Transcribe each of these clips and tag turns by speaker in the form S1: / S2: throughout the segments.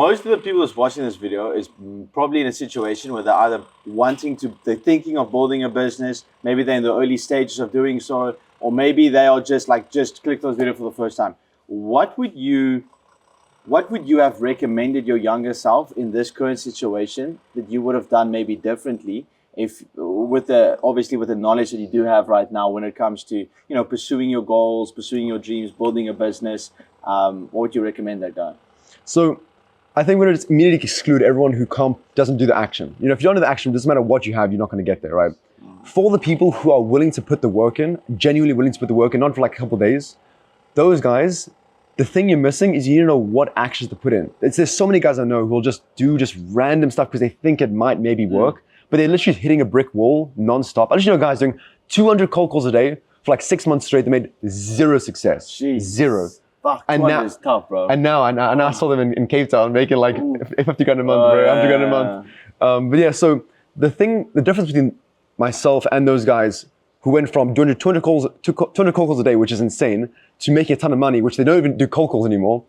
S1: most of the people that's watching this video is probably in a situation where they're either they're thinking of building a business, maybe they're in the early stages of doing so, or maybe they are just clicked on this video for the first time. What would you have recommended your younger self in this current situation that you would have done maybe differently, if obviously with the knowledge that you do have right now when it comes to pursuing your goals, pursuing your dreams, building a business? What would you recommend that guy?
S2: So I think we're going to just immediately exclude everyone who doesn't do the action. If you don't do the action, it doesn't matter what you have, you're not going to get there, right? For the people who are willing to put the work in, genuinely willing to put the work in, not for like a couple of days, those guys, the thing you're missing is you need to know what actions to put in. There's so many guys I know who will just do random stuff because they think it might maybe work, but they're literally hitting a brick wall nonstop. I literally know guys doing 200 cold calls a day for like 6 months straight. They made zero success.
S1: Jeez.
S2: Zero.
S1: Fuck, and now it's tough, bro.
S2: And now I saw them in Cape Town making like 50 grand a month, bro, 100 grand a month. But yeah, so the difference between myself and those guys who went from doing 200 cold calls a day, which is insane, to making a ton of money, which they don't even do cold calls anymore,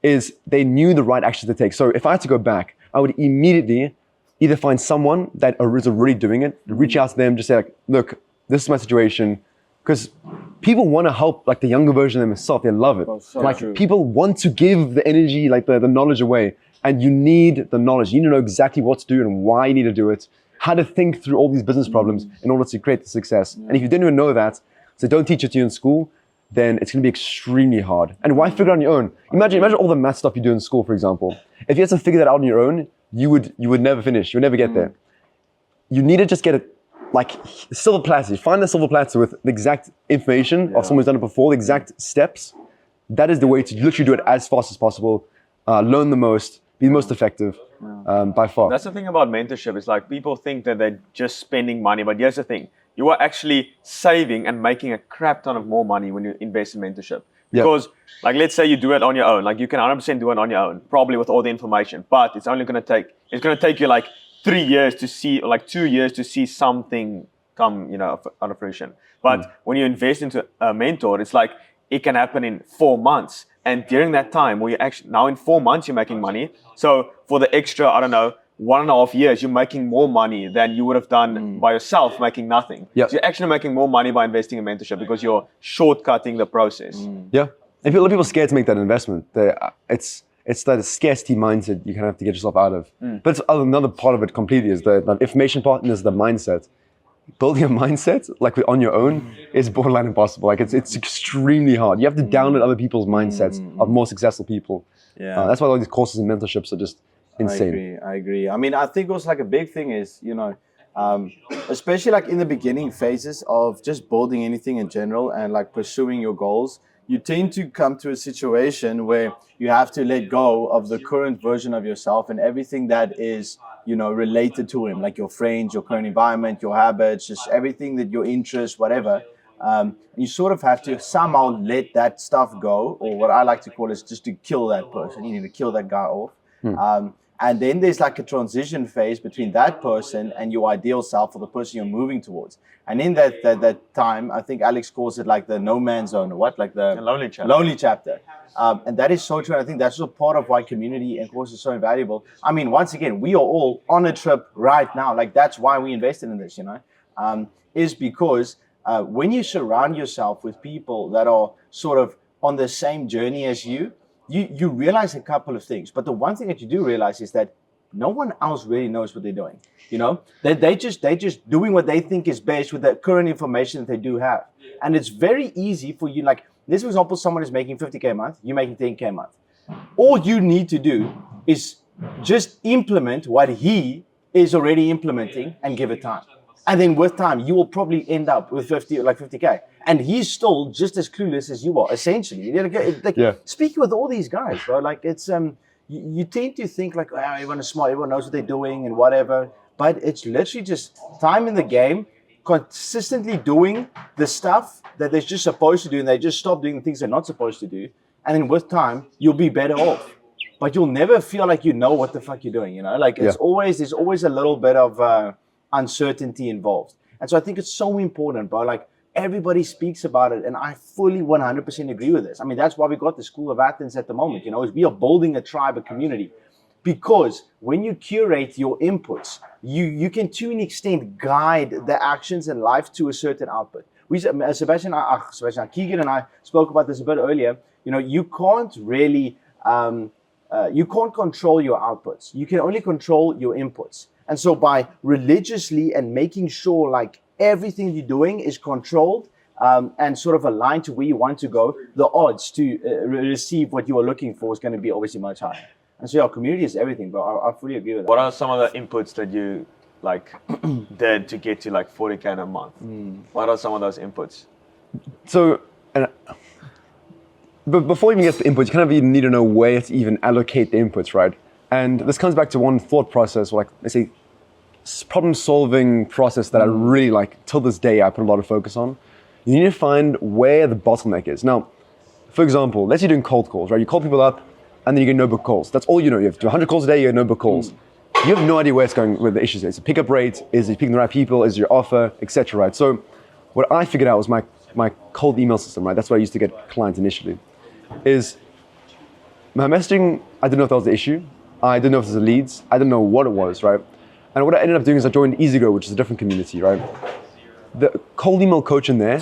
S2: is they knew the right actions to take. So if I had to go back, I would immediately either find someone that is already doing it, reach out to them, just say like, look, this is my situation. Because people want to help like the younger version of themselves. They love it.
S1: True.
S2: People want to give the energy, like the knowledge away. And you need the knowledge. You need to know exactly what to do and why you need to do it, how to think through all these business problems in order to create the success. And if you didn't even know that, so don't teach it to you in school, then it's going to be extremely hard. And why figure it out on your own? Imagine all the math stuff you do in school, for example. If you had to figure that out on your own, you would never finish. You would never get there. You need to just get it like silver platter. You find the silver platter with the exact information of someone who's done it before, the exact steps. That is the way to literally do it as fast as possible, learn the most, be the most effective by far.
S3: That's the thing about mentorship. It's like people think that they're just spending money, but here's the thing. You are actually saving and making a crap ton of more money when you invest in mentorship. Because like, let's say you do it on your own, like you can 100% do it on your own, probably with all the information, but it's going to take you like 3 years to see, like 2 years to see something come, out of fruition. But when you invest into a mentor, it's like it can happen in 4 months. And during that time, where you actually, now in 4 months, you're making money. So for the extra, 1.5 years, you're making more money than you would have done by yourself, making nothing. So you're actually making more money by investing in mentorship because you're shortcutting the process.
S2: Yeah. And a lot of people are scared to make that investment. It's that scarcity mindset you kind of have to get yourself out of. But it's another part of it completely is the information part and is the mindset. Building a mindset like on your own is borderline impossible. Like it's extremely hard. You have to download other people's mindsets of more successful people. That's why all these courses and mentorships are just insane.
S1: I agree. I mean, I think also like a big thing is, especially like in the beginning phases of just building anything in general and like pursuing your goals, you tend to come to a situation where you have to let go of the current version of yourself and everything that is, related to him, like your friends, your current environment, your habits, just everything that your interests, whatever. You sort of have to somehow let that stuff go, or what I like to call is just to kill that person. You need to kill that guy off. And then there's like a transition phase between that person and your ideal self, or the person you're moving towards. And in that time, I think Alex calls it like the no man's zone, or what? Like the
S3: lonely chapter.
S1: Lonely chapter. And that is so true. I think that's also part of why community and course is so invaluable. I mean, once again, we are all on a trip right now. Like that's why we invested in this, is because when you surround yourself with people that are sort of on the same journey as you realize a couple of things. But the one thing that you do realize is that no one else really knows what they're doing. They just doing what they think is best with the current information that they do have. And it's very easy for you, like this, for example, someone is making 50K a month, you're making 10K a month. All you need to do is just implement what he is already implementing and give it time. And then with time, you will probably end up with 50K. And he's still just as clueless as you are, essentially. Speaking with all these guys, bro, like it's you tend to think like, everyone is smart, everyone knows what they're doing and whatever. But it's literally just time in the game, consistently doing the stuff that they're just supposed to do, and they just stop doing the things they're not supposed to do. And then with time, you'll be better off. But you'll never feel like you know what the fuck you're doing, Like there's always a little bit of uncertainty involved. And so I think it's so important, bro. Like everybody speaks about it, and I fully 100% agree with this. I mean, that's why we got the School of Athens at the moment, is we are building a tribe, a community. because when you curate your inputs, you can to an extent guide the actions in life to a certain output. Keegan and I spoke about this a bit earlier. You know, you can't really, you can't control your outputs. You can only control your inputs. And so by religiously and making sure like everything you're doing is controlled and sort of aligned to where you want to go, the odds to receive what you are looking for is going to be obviously much higher. And so, yeah, community is everything, bro. I fully agree with that.
S3: What are some of the inputs that you like did to get to like 40K in a month? What are some of those inputs?
S2: So, but before you even get the inputs, you kind of even need to know where to even allocate the inputs, right? And this comes back to one thought process, like let's say problem-solving process that I really like till this day. I put a lot of focus on. You need to find where the bottleneck is. Now, for example, let's say you're doing cold calls, right? You call people up, and then you get no-book calls. That's all you know. You have to do 100 calls a day, you get no-book calls. You have no idea where it's going, where the issues is. It's a pickup rate, is it picking the right people, is it your offer, etc. Right? So what I figured out was my cold email system, right? That's what I used to get clients initially. Is my messaging, I didn't know if that was the issue. I didn't know if it was the leads. I didn't know what it was, right? And what I ended up doing is I joined EasyGo, which is a different community, right? The cold email coach in there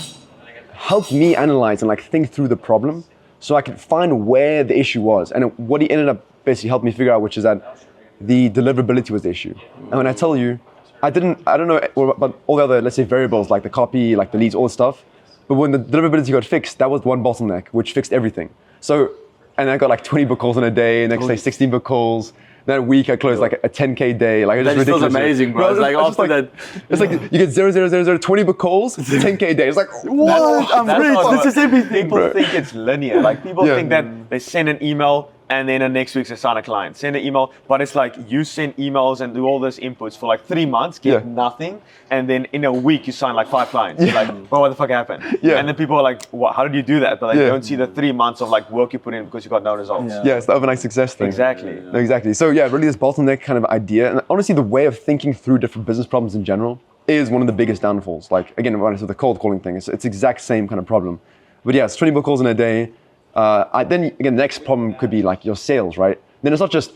S2: helped me analyze and like think through the problem so I could find where the issue was. And what he ended up basically helped me figure out, which is that the deliverability was the issue. And when I tell you, I don't know about all the other, let's say, variables like the copy, like the leads, all the stuff. But when the deliverability got fixed, that was one bottleneck, which fixed everything. So, and I got like 20 book calls in a day, next day 16 book calls. That week I closed like a 10K day. Like it's
S3: that
S2: ridiculous.
S3: feels amazing, bro. It's like after that,
S2: it's like you get 20 book calls, 10K day. It's like what? I'm rich.
S3: This is everything. People think it's linear. Like people think that they send an email and then the next week they sign a client. Send an email, but it's like you send emails and do all those inputs for like 3 months, get nothing, and then in a week you sign like 5 clients. You're like, well, what the fuck happened? And then people are like, what? How did you do that? But like, they don't see the 3 months of like work you put in because you got no results.
S2: Yeah, it's the overnight success thing.
S3: Exactly.
S2: Exactly. So yeah, really this bottleneck kind of idea, and honestly the way of thinking through different business problems in general is one of the biggest downfalls. Like again, when I said the cold calling thing, it's exact same kind of problem. But yeah, it's 20 book calls in a day. Then again, the next problem could be like your sales, right? Then it's not just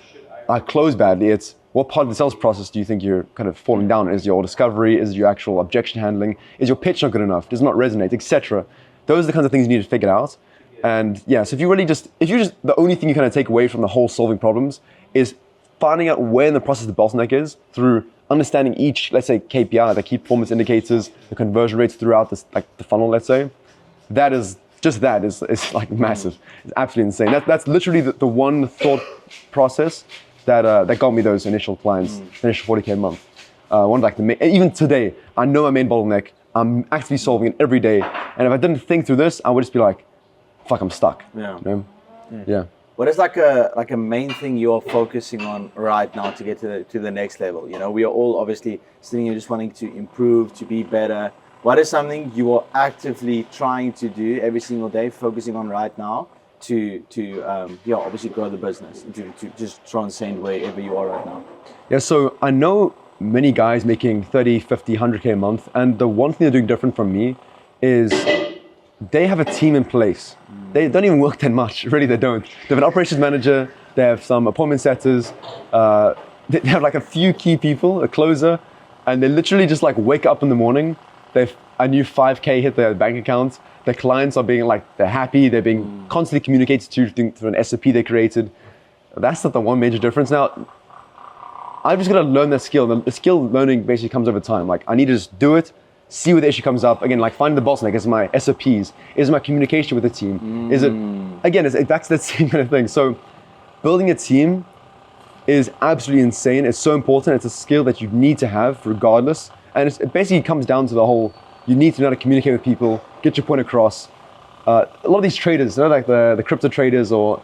S2: I close badly, it's what part of the sales process do you think you're kind of falling down? Is your discovery, is your actual objection handling, is your pitch not good enough, does it not resonate, etc. Those are the kinds of things you need to figure out. And yeah, so if you the only thing you kind of take away from the whole solving problems is finding out where in the process the bottleneck is through understanding each, let's say KPI, the key performance indicators, the conversion rates throughout this, like the funnel, let's say, that is like massive. It's absolutely insane. That's literally the one thought process that got me those initial clients, initial 40K a month. One like even today, I know my main bottleneck. I'm actively solving it every day. And if I didn't think through this, I would just be like, fuck, I'm stuck.
S1: Yeah.
S2: You know? Yeah.
S1: What is like a main thing you're focusing on right now to get to the next level? You know, we are all obviously sitting here just wanting to improve, to be better. What is something you are actively trying to do every single day, focusing on right now to obviously grow the business, to just transcend wherever you are right now?
S2: Yeah, so I know many guys making 30, 50, 100K a month, and the one thing they're doing different from me is they have a team in place. They don't even work that much, really they don't. They have an operations manager, they have some appointment setters, they have like a few key people, a closer, and they literally just like wake up in the morning, they've a new 5K hit their bank account. Their clients are being like, they're happy. They're being constantly communicated to through an SOP they created. That's not the one major difference. Now, I've just got to learn that skill. The skill learning basically comes over time. Like I need to just do it, see where the issue comes up. Again, like find the bottleneck. Is my SOPs? Is my communication with the team? Is it, again, that's the same kind of thing. So building a team is absolutely insane. It's so important. It's a skill that you need to have regardless. And it basically comes down to the whole, you need to know how to communicate with people, get your point across. A lot of these traders, you know, like the crypto traders, or one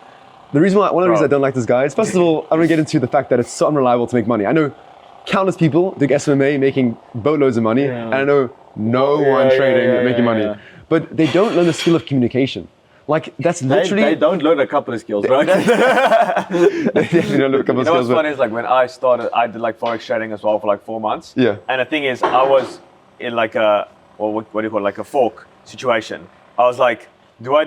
S2: of the reasons I don't like this guy is, first of all, I'm gonna get into the fact that it's so unreliable to make money. I know countless people doing SMA making boatloads of money, and I know no one trading making money. But they don't learn the skill of communication. Like that's literally
S3: they don't learn a couple of skills, right?
S2: They definitely don't learn a couple of skills.
S3: What's funny is like when I started, I did like forex trading as well for like 4 months.
S2: Yeah.
S3: And the thing is, I was in like a, what do you call it, like a fork situation. I was like, do I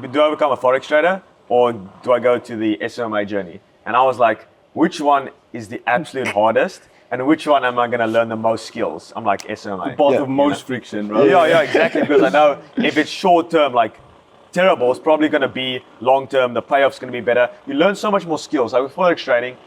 S3: become a forex trader or do I go to the SMA journey? And I was like, which one is the absolute hardest? And which one am I going to learn the most skills? I'm like, SMA.
S1: Path of most friction, right?
S3: Yeah, exactly. Because I know if it's short term, like terrible, it's probably going to be long term. The payoff's going to be better. You learn so much more skills. Like with forex trading,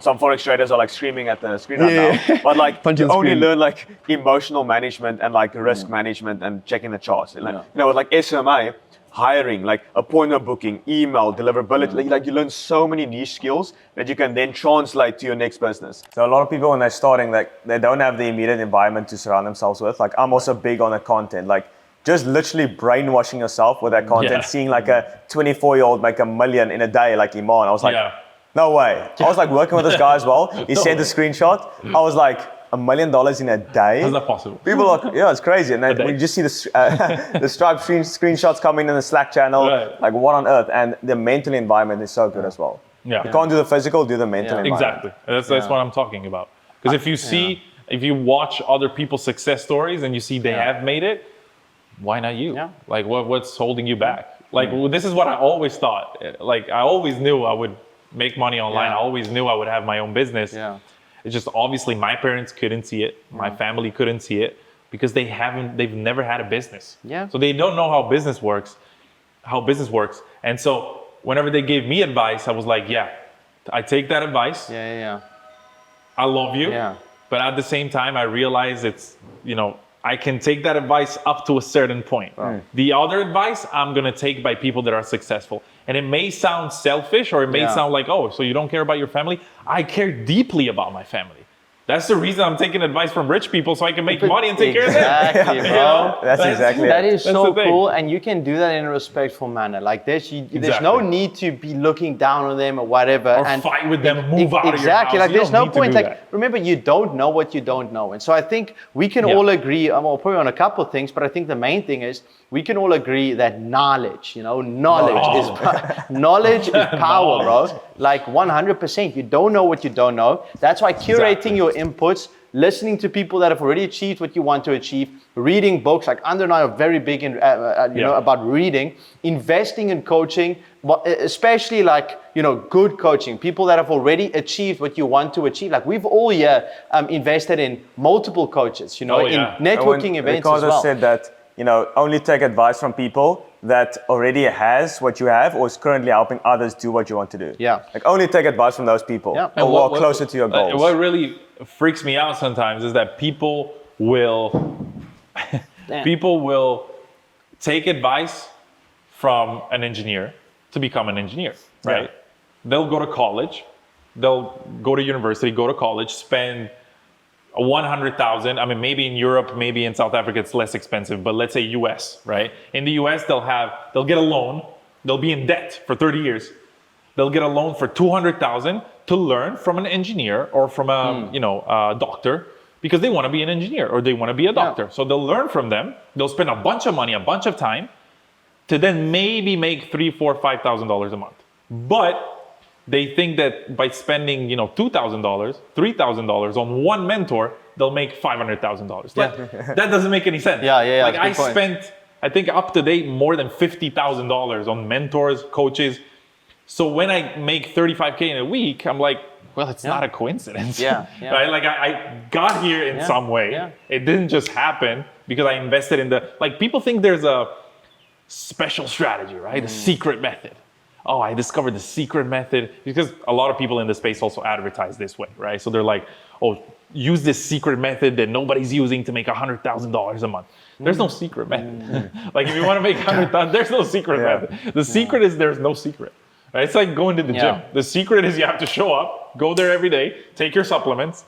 S3: some forex traders are like screaming at the screen right now. But like
S2: Punch
S3: you
S2: on the
S3: only
S2: screen.
S3: learn like emotional management and like risk management and checking the charts. And, like, you know, with like SMA, hiring, like appointment booking, email, deliverability, like you learn so many niche skills that you can then translate to your next business. So a lot of people when they're starting, like they don't have the immediate environment to surround themselves with. Like I'm also big on the content, like just literally brainwashing yourself with that content, seeing like a 24-year-old make $1 million in a day, like Iman. I was like, no way. I was like working with this guy as well. He sent a screenshot. I was like, $1 million in a day?
S4: How's that possible?
S3: People are, yeah, it's crazy. And then when you just see the Stripe screenshots coming in the Slack channel, like what on earth? And the mental environment is so good as well.
S4: Yeah.
S3: You can't do the physical, do the mental environment.
S4: Exactly. That's what I'm talking about. Because if you watch other people's success stories and you see they have made it, why not you?
S5: Yeah.
S4: Like what's holding you back? Like this is what I always thought. Like I always knew I would make money online. I always knew I would have my own business.
S5: Yeah.
S4: It's just obviously my parents couldn't see it. My family couldn't see it because they've never had a business.
S5: Yeah.
S4: So they don't know how business works. And so whenever they gave me advice, I was like, yeah, I take that advice.
S5: Yeah.
S4: I love you.
S5: Yeah.
S4: But at the same time, I realize it's, I can take that advice up to a certain point. The other advice I'm going to take by people that are successful. And it may sound selfish or it may sound like, oh, so you don't care about your family. I care deeply about my family. That's the reason I'm taking advice from rich people so I can make money and take care of them.
S5: Exactly, bro.
S3: That's exactly
S5: That
S3: it.
S5: is
S4: That's
S5: so
S4: the thing.
S5: cool, and you can do that in a respectful manner. Like there's no need to be looking down on them or whatever,
S4: Or
S5: and
S4: fight with them, move out of your
S5: exactly.
S4: house.
S5: Like
S4: You
S5: there's
S4: don't
S5: no
S4: need to
S5: point.
S4: do
S5: Like
S4: that.
S5: remember, you don't know what you don't know, and so I think we can all agree. Well, probably on a couple of things, but I think the main thing is we can all agree that knowledge is knowledge is power, bro. Like 100%. You don't know what you don't know. That's why curating your inputs, listening to people that have already achieved what you want to achieve, reading books, like Andre and I are very big in, about reading, investing in coaching, especially like, good coaching, people that have already achieved what you want to achieve. Like we've all here invested in multiple coaches, in networking events as well.
S3: Said that, only take advice from people that already has what you have or is currently helping others do what you want to do.
S5: Yeah.
S3: Like only take advice from those people
S5: Yeah.
S3: or walk closer to your goals.
S4: What really freaks me out sometimes is that people will take advice from an engineer to become an engineer, right? They'll go to college, they'll go to university, go to college, spend 100,000. I mean, maybe in Europe, maybe in South Africa, it's less expensive, but let's say US, right? In the US, they'll get a loan. They'll be in debt for 30 years. They'll get a loan for 200,000 to learn from an engineer or from a doctor because they want to be an engineer or they want to be a doctor. So they'll learn from them. They'll spend a bunch of money, a bunch of time to then maybe make $3,000, $4,000, $5,000 a month. But they think that by spending, $2,000, $3,000 on one mentor, they'll make $500,000. That doesn't make any sense. Like I spent, I think up to date, more than $50,000 on mentors, coaches. So when I make 35K in a week, I'm like, well, it's not a coincidence. Right? Like I got here in some way. It didn't just happen because I invested in people think there's a special strategy, right? A secret method. Oh, I discovered the secret method because a lot of people in the space also advertise this way, right? So they're like, oh, use this secret method that nobody's using to make $100,000 a month. There's no secret method. Like if you want to make 100,000, there's no secret method. The secret is there's no secret. Right? It's like going to the gym. The secret is you have to show up, go there every day, take your supplements,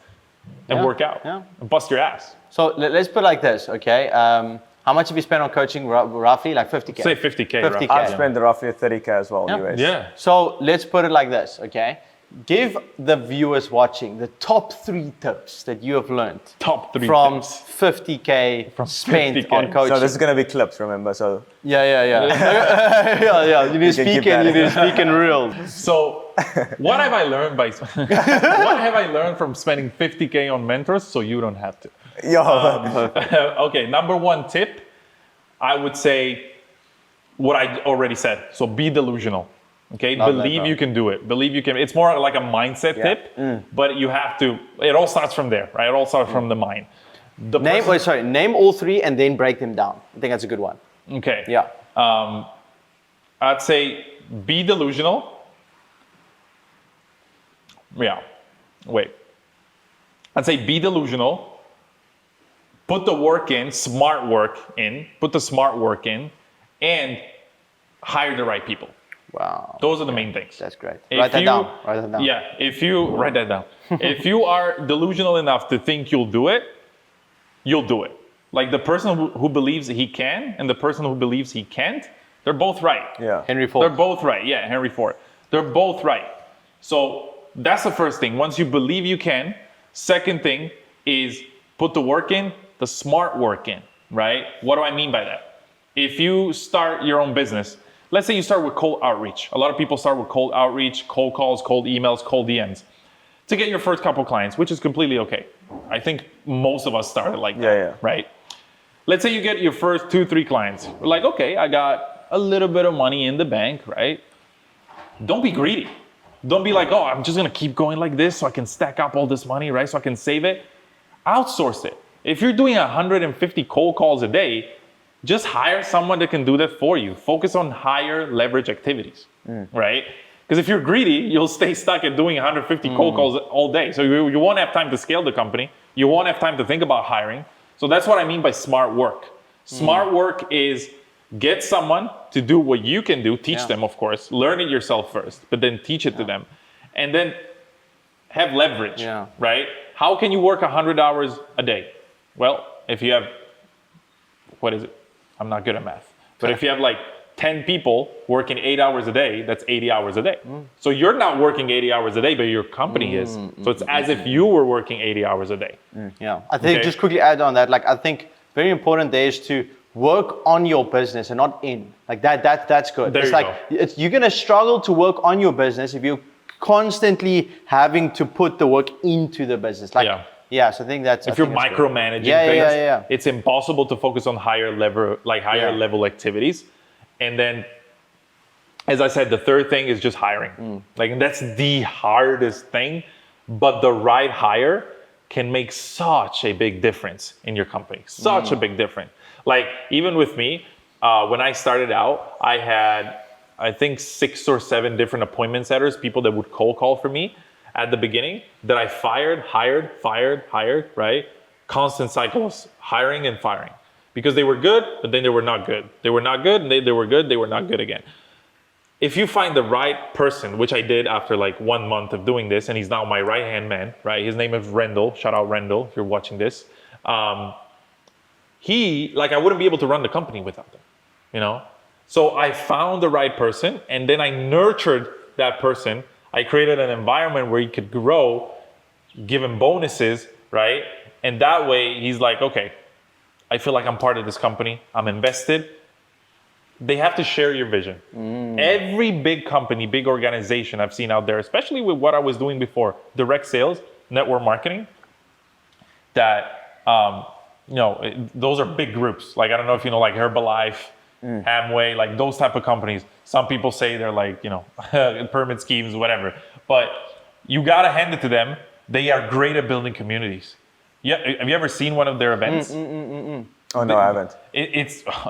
S4: and work out, and bust your ass.
S5: So let's put it like this, okay? How much have you spent on coaching roughly? Like 50K?
S4: Say 50K.
S5: 50K.
S3: I've spent roughly 30K as well in US.
S4: Yeah.
S5: So let's put it like this, okay? Give the viewers watching the top 3 tips that you have learned
S4: Top 3
S5: from
S4: tips.
S5: 50K spent
S4: 50K.
S5: on coaching.
S3: So this is going to be clips, remember? So
S5: Yeah. You need to speak in real.
S4: So what have I learned what have I learned from spending 50K on mentors so you don't have to? Okay, number 1 tip, I would say what I already said. So be delusional. Okay,
S5: Love that,
S4: believe
S5: bro.
S4: you can do it. Believe you can. It's more like a mindset tip, but you have to. It all starts from there, right? It all starts from the mind. The person-
S5: Name all three and then break them down. I think that's a good one.
S4: Okay.
S5: Yeah.
S4: I'd say be delusional. Yeah. Wait. I'd say be delusional. Put the work in, smart work in. Put the smart work in, and hire the right people.
S5: Wow.
S4: Those are the main things.
S5: That's great.
S4: If
S5: Write that
S4: you-
S5: down. Write that down.
S4: Yeah, if you write that down. If you are delusional enough to think you'll do it, you'll do it. Like the person who believes he can and the person who believes he can't, they're both right.
S3: Yeah.
S5: Henry Ford.
S4: They're both right. Yeah, Henry Ford. They're both right. So that's the first thing. Once you believe you can, second thing is put the work in, the smart work in, right? What do I mean by that? If you start your own business, let's say you start with cold outreach. A lot of people start with cold outreach, cold calls, cold emails, cold DMs to get your first couple clients, which is completely okay. I think most of us started like that,
S3: Yeah.
S4: right? Let's say you get your first 2-3 clients. We're like, okay, I got a little bit of money in the bank, right? Don't be greedy. Don't be like, oh, I'm just gonna keep going like this so I can stack up all this money, right? So I can save it. Outsource it. If you're doing 150 cold calls a day, just hire someone that can do that for you. Focus on higher leverage activities, right? Because if you're greedy, you'll stay stuck at doing 150 cold calls all day. So you won't have time to scale the company. You won't have time to think about hiring. So that's what I mean by smart work. Smart work is get someone to do what you can do, teach them, of course, learn it yourself first, but then teach it to them. And then have leverage, right? How can you work 100 hours a day? Well, if you have, what is it? I'm not good at math. But if you have like 10 people working 8 hours a day, that's 80 hours a day. So you're not working 80 hours a day, but your company is. So it's as if you were working 80 hours a day.
S5: Yeah. I think
S4: Okay.
S5: just quickly add on that, like I think very important there is to work on your business and not in. Like that's good.
S4: There
S5: It's
S4: you
S5: like you're gonna struggle to work on your business if you're constantly having to put the work into the business. Like so I think that's
S4: If you're micromanaging things, it's impossible to focus on higher level activities. And then, as I said, the third thing is just hiring. Like, and that's the hardest thing, but the right hire can make such a big difference in your company. Such a big difference. Like, even with me, when I started out, I had, I think, 6 or 7 different appointment setters, people that would cold call for me at the beginning, that I hired, right? Constant cycles, hiring and firing. Because they were good, but then they were not good. They were not good, and they were good, they were not good again. If you find the right person, which I did after like 1 month of doing this, and he's now my right-hand man, right? His name is Rendell. Shout out Rendell if you're watching this. I wouldn't be able to run the company without them, you know? So I found the right person, and then I nurtured that person. I created an environment where he could grow, give him bonuses, right? And that way he's like, okay, I feel like I'm part of this company. I'm invested. They have to share your vision. Every big company, big organization I've seen out there, especially with what I was doing before, direct sales, network marketing, that, those are big groups. Like, I don't know if you know, like Herbalife, Amway, like those type of companies. Some people say they're like, pyramid schemes, whatever. But you got to hand it to them. They are great at building communities. Yeah, have you ever seen one of their events?
S3: Oh, no, I haven't.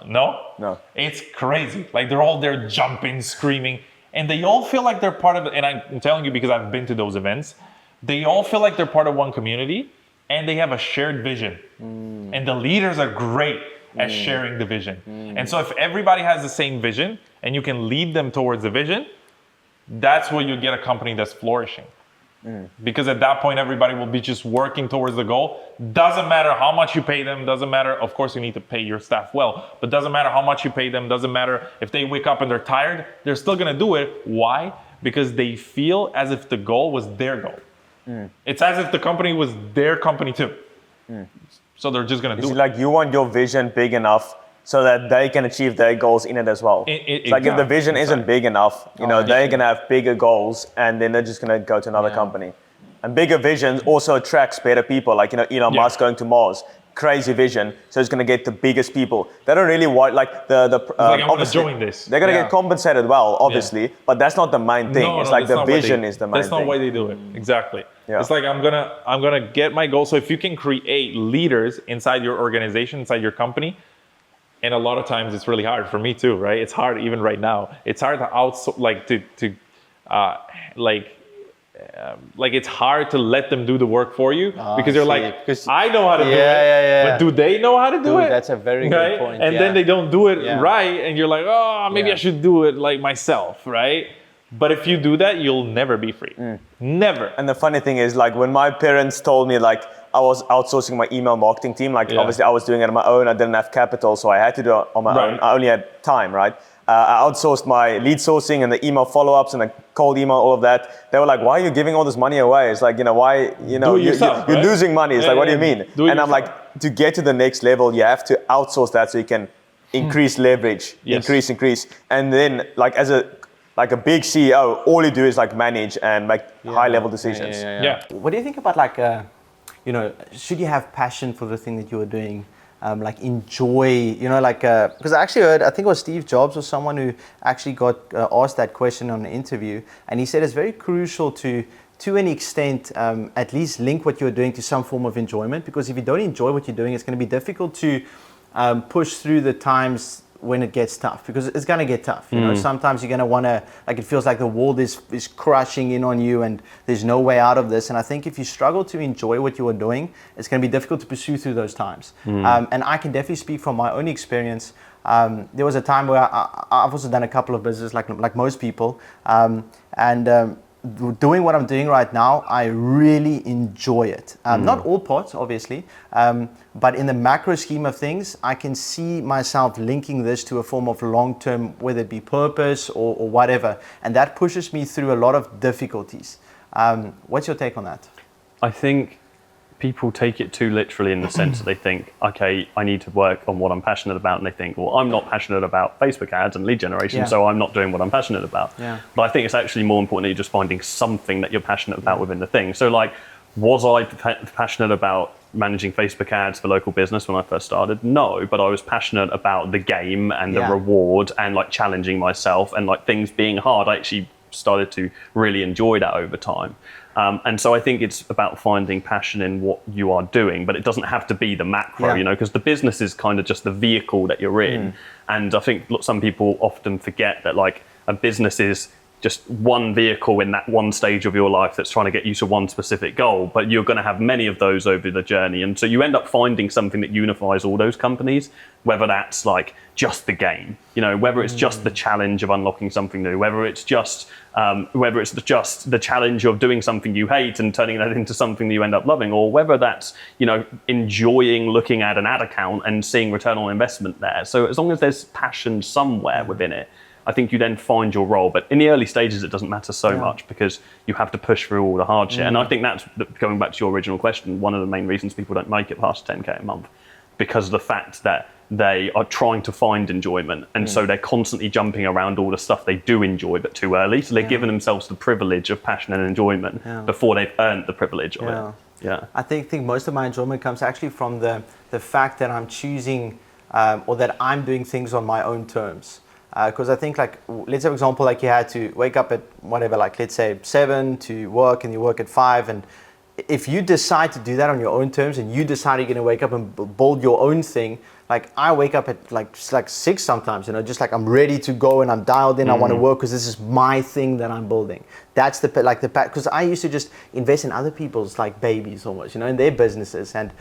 S4: No? It's crazy. Like, they're all there jumping, screaming, and they all feel like they're part of it. And I'm telling you because I've been to those events. They all feel like they're part of one community, and they have a shared vision. And the leaders are great at sharing the vision. And so if everybody has the same vision, and you can lead them towards the vision, that's where you get a company that's flourishing. Because at that point, everybody will be just working towards the goal. Doesn't matter how much you pay them. Doesn't matter. Of course, you need to pay your staff well. But doesn't matter how much you pay them. Doesn't matter if they wake up and they're tired. They're still going to do it. Why? Because they feel as if the goal was their goal. It's as if the company was their company too. So they're just going to do it.
S3: Like, you want your vision big enough so that they can achieve their goals in it as well. It's like, if the vision isn't big enough, they're going to have bigger goals, and then they're just going to go to another company. And bigger visions also attracts better people. Like, Elon Musk going to Mars. crazy vision, so it's going to get the biggest people. They don't really want like the
S4: like, I want to
S3: obviously,
S4: join this.
S3: They're going to get compensated well, obviously, but that's not the main thing.
S4: No,
S3: it's
S4: no,
S3: like the
S4: that's not why
S3: vision
S4: they-
S3: is the main
S4: That's not
S3: thing.
S4: why they do it. Exactly.
S3: Yeah.
S4: It's like I'm gonna get my goal. So if you can create leaders inside your organization, inside your company, and a lot of times it's really hard for me too, right? It's hard even right now. It's hard to outsource, like it's hard to let them do the work for you because they're
S5: see,
S4: like,
S5: because-
S4: I know how to do it,
S5: yeah.
S4: but do they know how to do
S5: Dude,
S4: it?
S5: that's a very good point,
S4: And
S5: yeah.
S4: then they don't do it
S5: Yeah.
S4: right, and you're like, oh, maybe I should do it like myself, right? But if you do that, you'll never be free. Never.
S3: And the funny thing is, like, when my parents told me, like, I was outsourcing my email marketing team, like, obviously I was doing it on my own. I didn't have capital, so I had to do it on my own. I only had time, right? I outsourced my lead sourcing and the email follow-ups and the cold email, all of that. They were like, why are you giving all this money away? It's like, why,
S4: Do it yourself,
S3: you're
S4: right?
S3: losing money. It's like, what do you mean?
S4: Do it
S3: And I'm
S4: yourself.
S3: like, to get to the next level, you have to outsource that so you can increase leverage,
S4: Yes.
S3: increase. And then, like, as a big CEO, all you do is like manage and make high-level decisions.
S4: Yeah.
S5: What do you think about like, should you have passion for the thing that you are doing? Like enjoy, because I actually heard, I think it was Steve Jobs or someone who actually got asked that question on an interview, and he said it's very crucial to an extent, at least link what you're doing to some form of enjoyment, because if you don't enjoy what you're doing, it's going to be difficult to push through the times when it gets tough, because it's going to get tough. Sometimes you're going to want to, like, it feels like the world is crushing in on you and there's no way out of this. And I think if you struggle to enjoy what you are doing, it's going to be difficult to pursue through those times. And I can definitely speak from my own experience. There was a time where I've also done a couple of businesses like most people. Doing what I'm doing right now, I really enjoy it. Not all parts, obviously, but in the macro scheme of things, I can see myself linking this to a form of long-term, whether it be purpose or whatever, and that pushes me through a lot of difficulties. What's your take on that?
S6: I think people take it too literally in the sense that they think, okay, I need to work on what I'm passionate about, and they think, well, I'm not passionate about Facebook ads and lead generation, so I'm not doing what I'm passionate about.
S5: Yeah.
S6: But I think it's actually more important that you're just finding something that you're passionate about within the thing. So like, was I passionate about managing Facebook ads for local business when I first started? No, but I was passionate about the game and the reward and like challenging myself and like things being hard. I actually started to really enjoy that over time. And so I think it's about finding passion in what you are doing, but it doesn't have to be the macro, because the business is kind of just the vehicle that you're in. And I think some people often forget that like a business is just one vehicle in that one stage of your life that's trying to get you to one specific goal, but you're going to have many of those over the journey. And so you end up finding something that unifies all those companies, whether that's like just the game, whether it's just the challenge of unlocking something new, whether it's just the challenge of doing something you hate and turning that into something that you end up loving, or whether that's, enjoying looking at an ad account and seeing return on investment there. So as long as there's passion somewhere within it, I think you then find your role. But in the early stages, it doesn't matter so much because you have to push through all the hard shit. And I think that's, going back to your original question, one of the main reasons people don't make it past 10K a month, because of the fact that they are trying to find enjoyment. And so they're constantly jumping around all the stuff they do enjoy, but too early. So they're giving themselves the privilege of passion and enjoyment before they've earned the privilege of it. Yeah.
S5: I think most of my enjoyment comes actually from the fact that I'm choosing or that I'm doing things on my own terms. Because I think, like, let's say, for example, like you had to wake up at whatever, like let's say 7 to work, and you work at 5, and if you decide to do that on your own terms and you decide you're going to wake up and build your own thing, like I wake up at like 6 sometimes, just like I'm ready to go and I'm dialed in. I want to work because this is my thing that I'm building. That's because I used to just invest in other people's like babies almost, in their businesses. And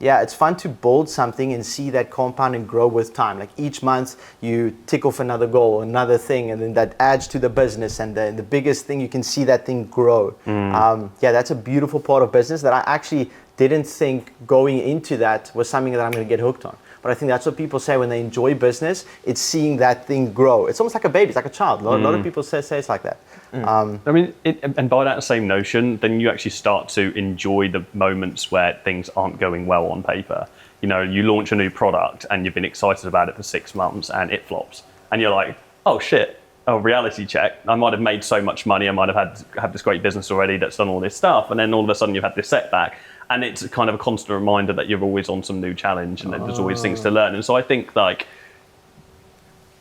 S5: it's fun to build something and see that compound and grow with time. Like each month you tick off another goal, another thing, and then that adds to the business. And the biggest thing, you can see that thing grow. That's a beautiful part of business that I actually didn't think going into that was something that I'm going to get hooked on. But I think that's what people say when they enjoy business. It's seeing that thing grow. It's almost like a baby. It's like a child. A lot of people say it's like that.
S6: I mean, and by that same notion, then you actually start to enjoy the moments where things aren't going well on paper. You launch a new product and you've been excited about it for 6 months and it flops. And you're like, oh shit, reality check. I might have made so much money. I might have had this great business already that's done all this stuff. And then all of a sudden you've had this setback. and it's kind of a constant reminder that you're always on some new challenge and that there's always things to learn. And so I think like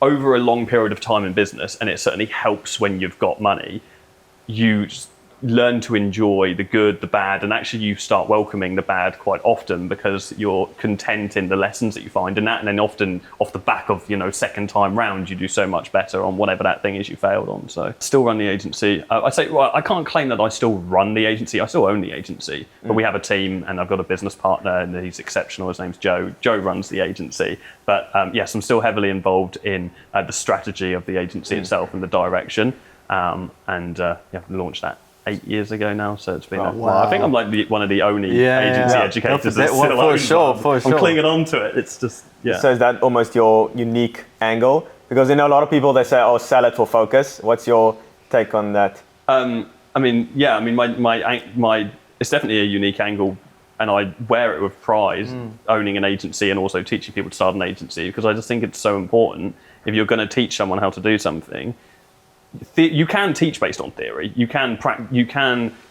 S6: over a long period of time in business, and it certainly helps when you've got money, you just learn to enjoy the good, the bad, and actually you start welcoming the bad quite often because you're content in the lessons that you find in that, and then often off the back of, you know, second time round, you do so much better on whatever that thing is you failed on. So still run the agency. I say, well, I can't claim that I still run the agency. I still own the agency, but we have a team, and I've got a business partner, and he's exceptional. His name's Joe. Joe runs the agency, but yes, I'm still heavily involved in the strategy of the agency itself and the direction, we launched that 8 years ago now, so it's been a while. I think I'm like one of the only agency educators that's still
S5: for sure.
S6: I'm clinging on to it. It's just,
S3: So is that almost your unique angle? Because, you know, a lot of people, they say, oh, sell it for focus. What's your take on that?
S6: my it's definitely a unique angle, and I wear it with pride, owning an agency and also teaching people to start an agency, because I just think it's so important. If you're going to teach someone how to do something, you can teach based on theory. You can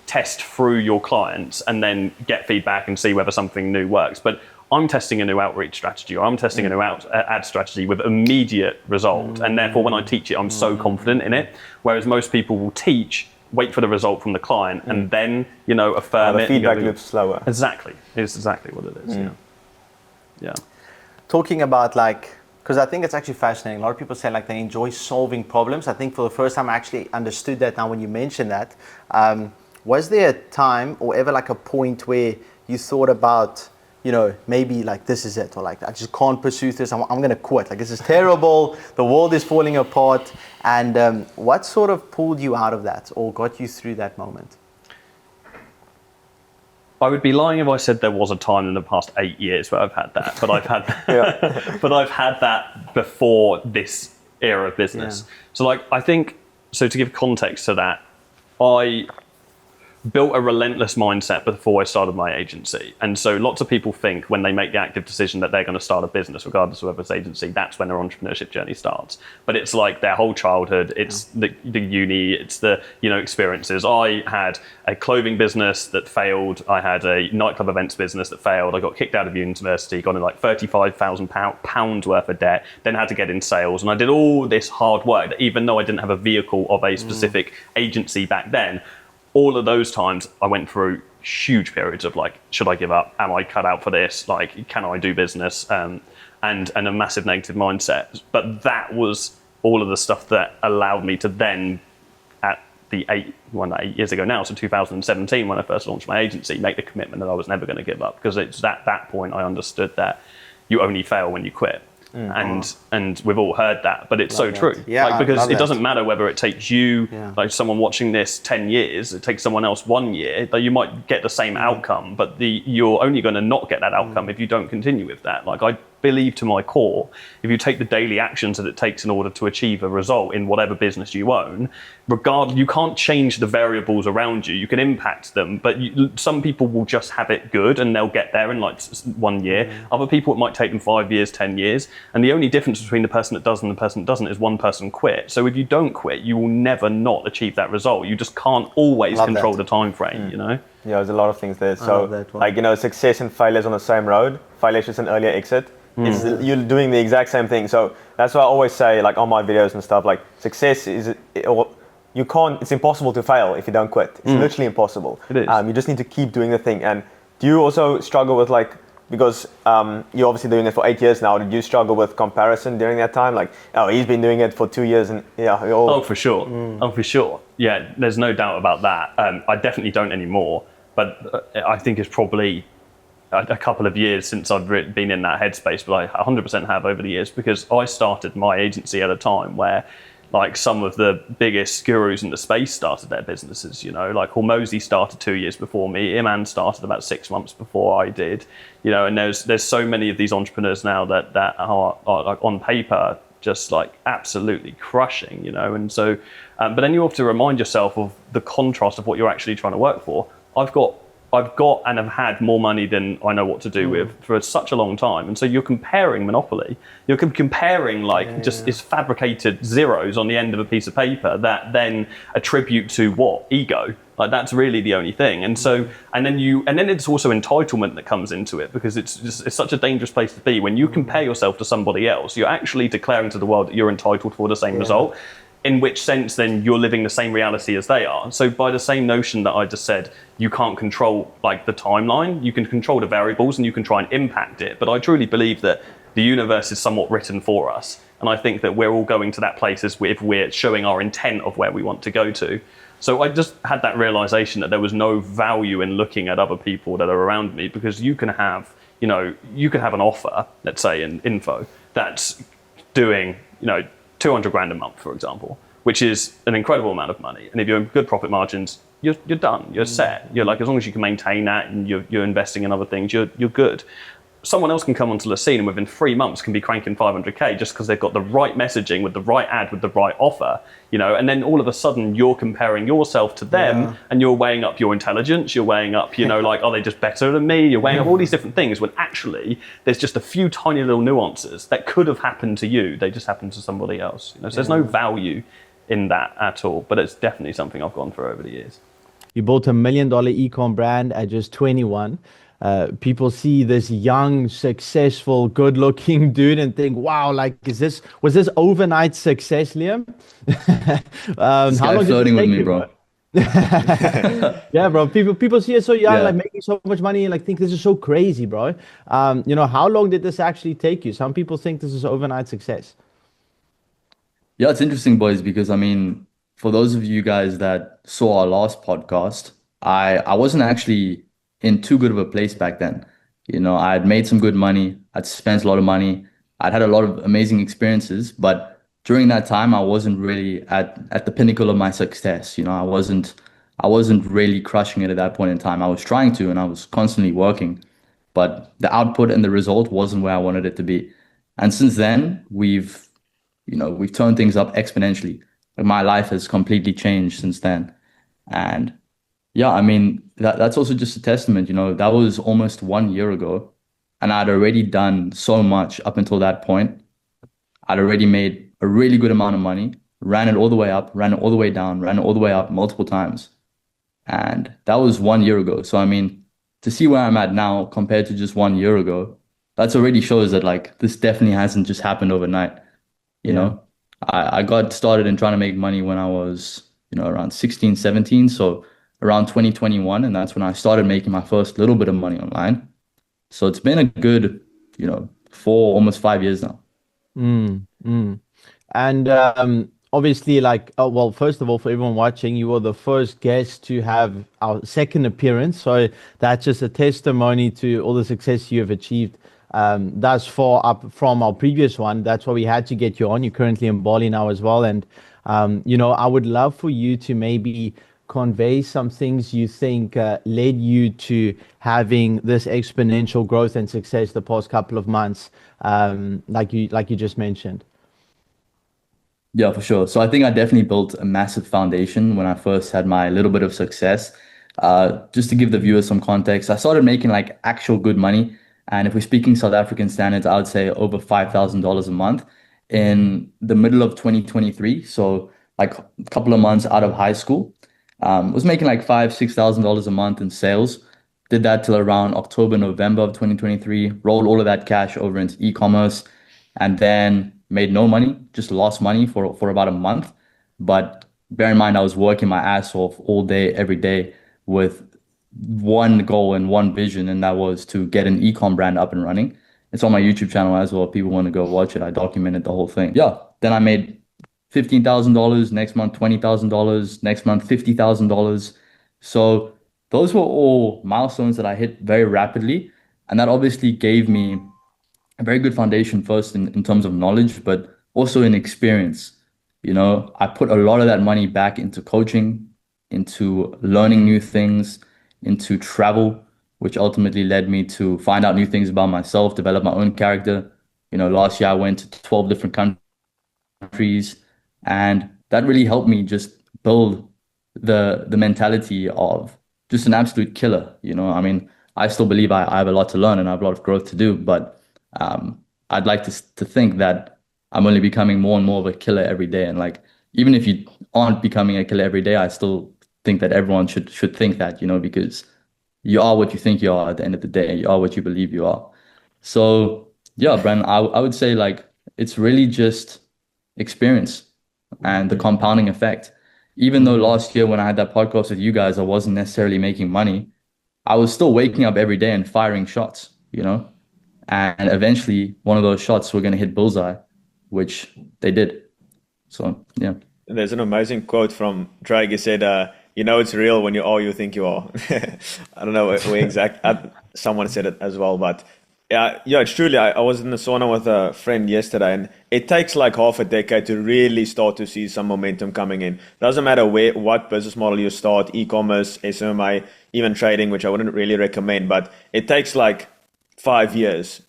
S6: test through your clients and then get feedback and see whether something new works. But I'm testing a new outreach strategy, or I'm testing a new ad strategy with immediate result, and therefore when I teach it, I'm so confident in it. Whereas most people will teach, wait for the result from the client, and then, you know, affirm it.
S3: The feedback loop's slower.
S6: Exactly, it's exactly what it is. Yeah.
S5: Talking about like, because I think it's actually fascinating. A lot of people say like they enjoy solving problems. I think for the first time I actually understood that now when you mentioned that. Was there a time or ever like a point where you thought about, you know, maybe like this is it, or like I just can't pursue this, I'm going to quit. Like this is terrible, the world is falling apart. And what sort of pulled you out of that or got you through that moment?
S6: I would be lying if I said there was a time in the past 8 years where I've had that, but I've had but I've had that before this era of business. So like, I think, so to give context to that, I built a relentless mindset before I started my agency. And so lots of people think when they make the active decision that they're going to start a business, regardless of whether it's agency, that's when their entrepreneurship journey starts. But it's like their whole childhood, it's the uni, it's the, you know, experiences. I had a clothing business that failed. I had a nightclub events business that failed. I got kicked out of university, got in like £35,000 worth of debt, then had to get in sales. And I did all this hard work that even though I didn't have a vehicle of a specific agency back then, all of those times I went through huge periods of like, should I give up? Am I cut out for this? Like, can I do business? And a massive negative mindset. But that was all of the stuff that allowed me to then, at the 8 years ago now, so 2017, when I first launched my agency, make the commitment that I was never going to give up. Because it's at that point I understood that you only fail when you quit. And we've all heard that, but it's so true. Like, because it doesn't matter whether it takes you, like someone watching this 10 years, it takes someone else 1 year, that you might get the same outcome, but you're only going to not get that outcome if you don't continue with that. Like, I believe to my core, if you take the daily actions that it takes in order to achieve a result in whatever business you own, you can't change the variables around you. You can impact them, but some people will just have it good and they'll get there in like 1 year. Other people, it might take them 5 years, 10 years. And the only difference between the person that does and the person that doesn't is one person quit. So if you don't quit, you will never not achieve that result. You just can't always control the time frame, you know?
S3: Yeah, there's a lot of things there. So like, you know, success and failure is on the same road. Failure is just an earlier exit. You're doing the exact same thing. So that's why I always say, like on my videos and stuff, like success is, it's impossible to fail if you don't quit. It's literally impossible.
S6: It is.
S3: You just need to keep doing the thing. And do you also struggle with like, because you're obviously doing it for 8 years now, did you struggle with comparison during that time? Like, oh, he's been doing it for 2 years and
S6: Oh, for sure. Oh, for sure. Yeah, there's no doubt about that. I definitely don't anymore, but I think it's probably a couple of years since I've been in that headspace, but I 100% have over the years, because I started my agency at a time where like some of the biggest gurus in the space started their businesses, you know, like Hormozy started 2 years before me, Iman started about 6 months before I did, you know, and there's so many of these entrepreneurs now that are like on paper just like absolutely crushing, you know, and so, but then you have to remind yourself of the contrast of what you're actually trying to work for. I've got and have had more money than I know what to do with for such a long time. And so you're comparing Monopoly. You're comparing like it's fabricated zeros on the end of a piece of paper that then attribute to what? Ego. Like that's really the only thing. And so, and then it's also entitlement that comes into it, because it's such a dangerous place to be. When you compare yourself to somebody else, you're actually declaring to the world that you're entitled for the same result. In which sense, then you're living the same reality as they are. So by the same notion that I just said, you can't control like the timeline, you can control the variables and you can try and impact it. But I truly believe that the universe is somewhat written for us. And I think that we're all going to that place as if we're showing our intent of where we want to go to. So I just had that realization that there was no value in looking at other people that are around me, because you can have, you can have an offer, let's say in info, that's doing, 200 grand a month, for example, which is an incredible amount of money. And if you're in good profit margins, you're done, you're set. You're like, as long as you can maintain that and you're investing in other things, you're good. Someone else can come onto the scene and within 3 months can be cranking 500K just because they've got the right messaging with the right ad with the right offer, and then all of a sudden you're comparing yourself to them and you're weighing up your intelligence, you're weighing up, like, are they just better than me? You're weighing up all these different things when actually there's just a few tiny little nuances that could have happened to you. They just happened to somebody else. So there's no value in that at all, but it's definitely something I've gone through over the years.
S5: You built $1 million e-com brand at just 21. People see this young, successful, good-looking dude and think, "Wow, like, was this overnight success, Liam?"
S7: This guy flirting with me, bro.
S5: Yeah, bro. People see it so young, like making so much money, and like think this is so crazy, bro. How long did this actually take you? Some people think this is overnight success.
S7: Yeah, it's interesting, boys, because for those of you guys that saw our last podcast, I wasn't actually in too good of a place back then. I had made some good money. I'd spent a lot of money. I'd had a lot of amazing experiences, but during that time, I wasn't really at the pinnacle of my success. I wasn't really crushing it at that point in time. I was trying to, and I was constantly working, but the output and the result wasn't where I wanted it to be. And since then, we've turned things up exponentially. Like, my life has completely changed since then. And yeah, that's also just a testament, that was almost 1 year ago, and I'd already done so much up until that point. I'd already made a really good amount of money, ran it all the way up, ran it all the way down, ran it all the way up multiple times. And that was 1 year ago. So, to see where I'm at now compared to just 1 year ago, that's already shows that like this definitely hasn't just happened overnight. I got started in trying to make money when I was, around 16, 17. So around 2021, and that's when I started making my first little bit of money online. So it's been a good, almost 5 years now.
S5: And obviously, first of all, for everyone watching, you were the first guest to have our second appearance. So that's just a testimony to all the success you have achieved thus far up from our previous one. That's why we had to get you on. You're currently in Bali now as well. And, I would love for you to maybe convey some things you think led you to having this exponential growth and success the past couple of months, like you just mentioned.
S7: Yeah, for sure. So I think I definitely built a massive foundation when I first had my little bit of success. Just to give the viewers some context, I started making like actual good money. And if we're speaking South African standards, I would say over $5,000 a month in the middle of 2023. So like a couple of months out of high school. Was making like $5,000, $6,000 a month in sales. Did that till around October, November of 2023. Rolled all of that cash over into e-commerce, and then made no money, just lost money for about a month. But bear in mind, I was working my ass off all day, every day with one goal and one vision, and that was to get an e-com brand up and running. It's on my YouTube channel as well. If people want to go watch it, I documented the whole thing. Yeah. Then I made $15,000, next month $20,000, next month $50,000. So those were all milestones that I hit very rapidly, and that obviously gave me a very good foundation first in terms of knowledge, but also in experience. I put a lot of that money back into coaching, into learning new things, into travel, which ultimately led me to find out new things about myself, develop my own character. Last year I went to 12 different countries. And that really helped me just build the mentality of just an absolute killer. I still believe I have a lot to learn and I have a lot of growth to do, but I'd like to think that I'm only becoming more and more of a killer every day. And like, even if you aren't becoming a killer every day, I still think that everyone should think that, because you are what you think you are at the end of the day. You are what you believe you are. So yeah, Brandon, I would say like it's really just experience and the compounding effect. Even though last year when I had that podcast with you guys, I wasn't necessarily making money, I was still waking up every day and firing shots, and eventually one of those shots were going to hit bullseye, which they did. So yeah.
S3: There's an amazing quote from Drake. He said, it's real when you are you think you are. I don't know where exact. Someone said it as well, but yeah, it's truly. I was in the sauna with a friend yesterday, and it takes like half a decade to really start to see some momentum coming in. Doesn't matter what business model you start, e-commerce, SMA, even trading, which I wouldn't really recommend, but it takes like 5 years,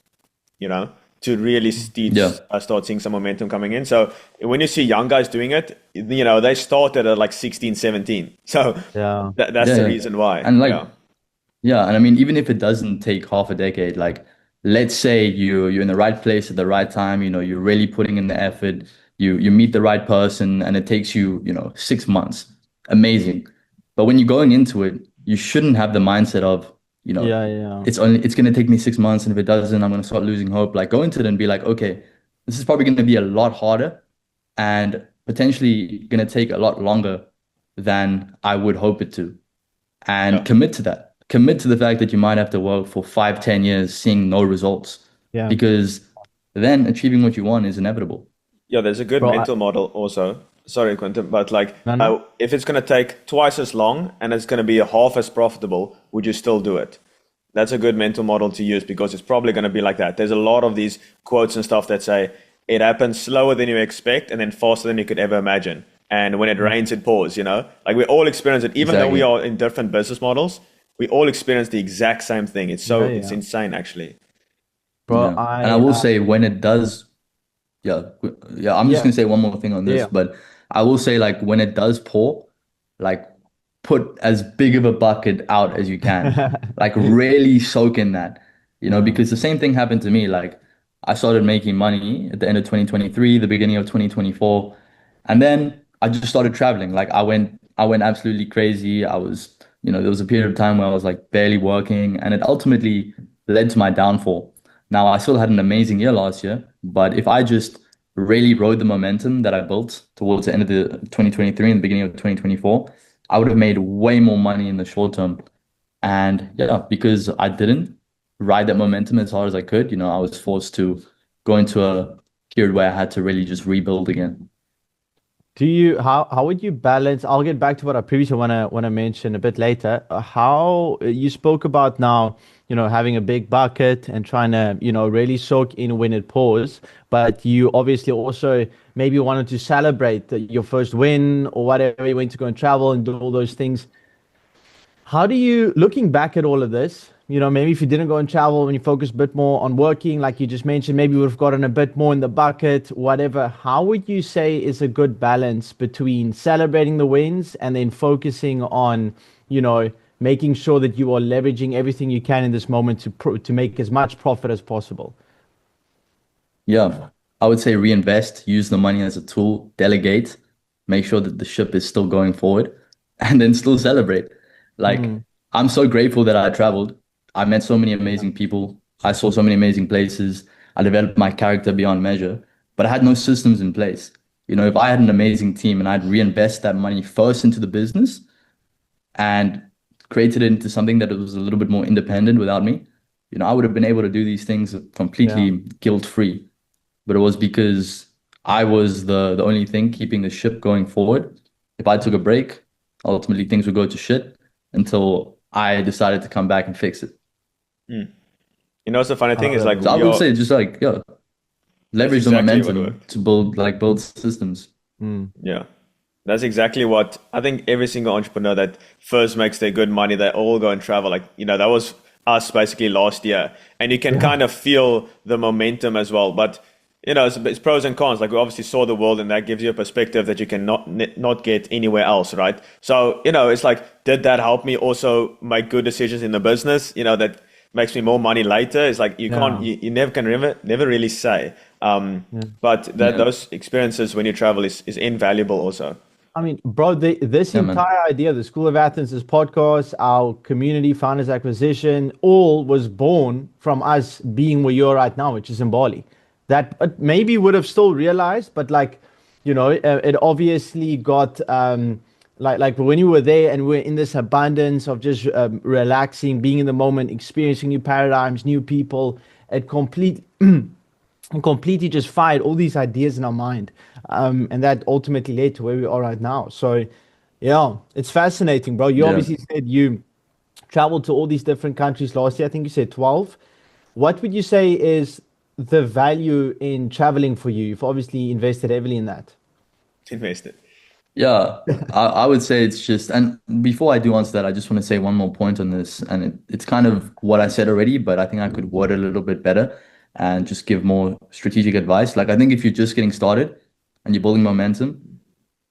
S3: to really start seeing some momentum coming in. So when you see young guys doing it, they started at like 16, 17. So that's the reason why.
S7: And and I mean, even if it doesn't take half a decade, like let's say you're in the right place at the right time, you're really putting in the effort, you meet the right person, and it takes you, 6 months. Amazing. But when you're going into it, you shouldn't have the mindset of, it's going to take me 6 months, and if it doesn't, I'm going to start losing hope. Like go into it and be like, okay, this is probably going to be a lot harder and potentially going to take a lot longer than I would hope it to. And commit to that. Commit to the fact that you might have to work for 5-10 years seeing no results. Yeah. Because then achieving what you want is inevitable.
S3: Yeah, there's a good mental model also. Sorry, Quentin, but if it's going to take twice as long and it's going to be half as profitable, would you still do it? That's a good mental model to use because it's probably going to be like that. There's a lot of these quotes and stuff that say it happens slower than you expect and then faster than you could ever imagine. And when it rains, it pours, Like we all experience it, even though we are in different business models, we all experience the exact same thing. It's it's insane actually.
S7: Bro, and I will say when it does, I'm just going to say one more thing on this, but I will say like when it does pour, like put as big of a bucket out as you can, like really soak in that, because the same thing happened to me. Like I started making money at the end of 2023, the beginning of 2024, and then I just started traveling. Like I went absolutely crazy. I was, there was a period of time where I was like barely working, and it ultimately led to my downfall. Now I still had an amazing year last year, but if I just really rode the momentum that I built towards the end of the 2023 and the beginning of 2024, I would have made way more money in the short term. And because I didn't ride that momentum as hard as I could, I was forced to go into a period where I had to really just rebuild again.
S5: How would you balance? I'll get back to what I previously want to mention a bit later. How you spoke about now, having a big bucket and trying to, really soak in when it pours. But you obviously also maybe wanted to celebrate your first win or whatever. You went to go and travel and do all those things. How do you, looking back at all of this, maybe if you didn't go and travel, when you focus a bit more on working, like you just mentioned, maybe you would have gotten a bit more in the bucket, whatever. How would you say is a good balance between celebrating the wins and then focusing on, making sure that you are leveraging everything you can in this moment to make as much profit as possible?
S7: Yeah, I would say reinvest, use the money as a tool, delegate, make sure that the ship is still going forward, and then still celebrate. Like, I'm so grateful that I traveled. I met so many amazing people. I saw so many amazing places. I developed my character beyond measure, but I had no systems in place. If I had an amazing team and I'd reinvest that money first into the business and created it into something that was a little bit more independent without me, I would have been able to do these things completely guilt-free. But it was because I was the only thing keeping the ship going forward. If I took a break, ultimately things would go to shit until I decided to come back and fix it.
S3: The funny thing is like,
S7: so I would say just like, leverage the momentum to build systems.
S3: Yeah. That's exactly what I think every single entrepreneur that first makes their good money, they all go and travel. Like, that was us basically last year. And you can kind of feel the momentum as well. But, it's pros and cons. Like we obviously saw the world and that gives you a perspective that you can not get anywhere else, right? So, it's like, did that help me also make good decisions in the business? That makes me more money later. It's like, you never can never really say. But those experiences when you travel is invaluable also.
S5: I mean, bro, this
S7: Yeah, man.
S5: entire idea, the School of Athens, this podcast, our community founders acquisition, all was born from us being where you're right now, which is in Bali. That maybe would have still realized, but like, it obviously got like when you were there and we're in this abundance of just relaxing, being in the moment, experiencing new paradigms, new people, it completely just fired all these ideas in our mind. And that ultimately led to where we are right now. So, yeah, it's fascinating, bro. You
S7: Yeah.
S5: obviously said you traveled to all these different countries last year. I think you said 12. What would you say is the value in traveling for you? You've obviously invested heavily in that.
S3: Invested.
S7: Yeah, I would say it's just, and before I do answer that, I just want to say one more point on this, and it's kind of what I said already, but I think I could word it a little bit better and just give more strategic advice. Like, I think if you're just getting started and you're building momentum,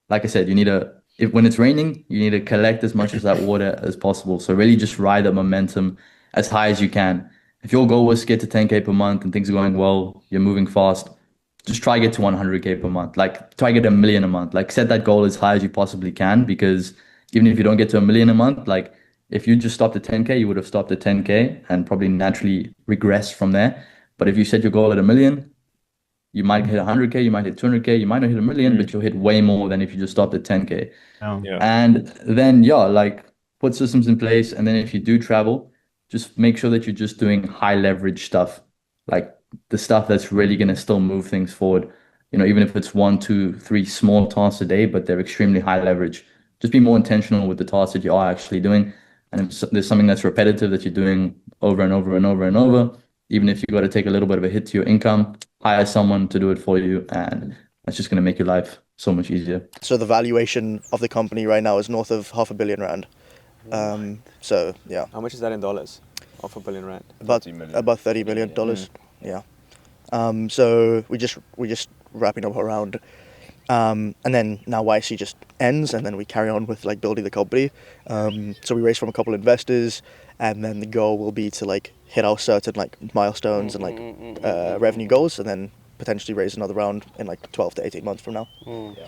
S7: like I said, you need to, if when it's raining, you need to collect as much of that water as possible. So really just ride that momentum as high as you can. If your goal was to get to 10K per month and things are going well, you're moving fast, just try get to 100K per month. Like try get a million a month. Like set that goal as high as you possibly can, because even if you don't get to a million a month, like if you just stopped at 10K, you would have stopped at 10K and probably naturally regress from there. But if you set your goal at a million, you might hit 100K, you might hit 200K, you might not hit a million, but you'll hit way more than if you just stopped at 10K.
S3: Yeah.
S7: And then, yeah, like put systems in place. And then if you do travel, just make sure that you're just doing high leverage stuff, like the stuff that's really going to still move things forward. Even if it's 1, 2, 3 small tasks a day, but they're extremely high leverage. Just be more intentional with the tasks that you are actually doing. And if there's something that's repetitive that you're doing over and over and over and over, even if you got to take a little bit of a hit to your income, hire someone to do it for you. And that's just going to make your life so much easier.
S8: So the valuation of the company right now is north of R500 million. So yeah,
S3: How much is that in dollars? R500 million.
S8: about $30 million. Yeah. So we just wrapping up around, and then now YC just ends, and then we carry on with like building the company. So we raised from a couple of investors, and then the goal will be to like hit our certain like milestones and like revenue goals, and then potentially raise another round in like 12 to 18 months from now.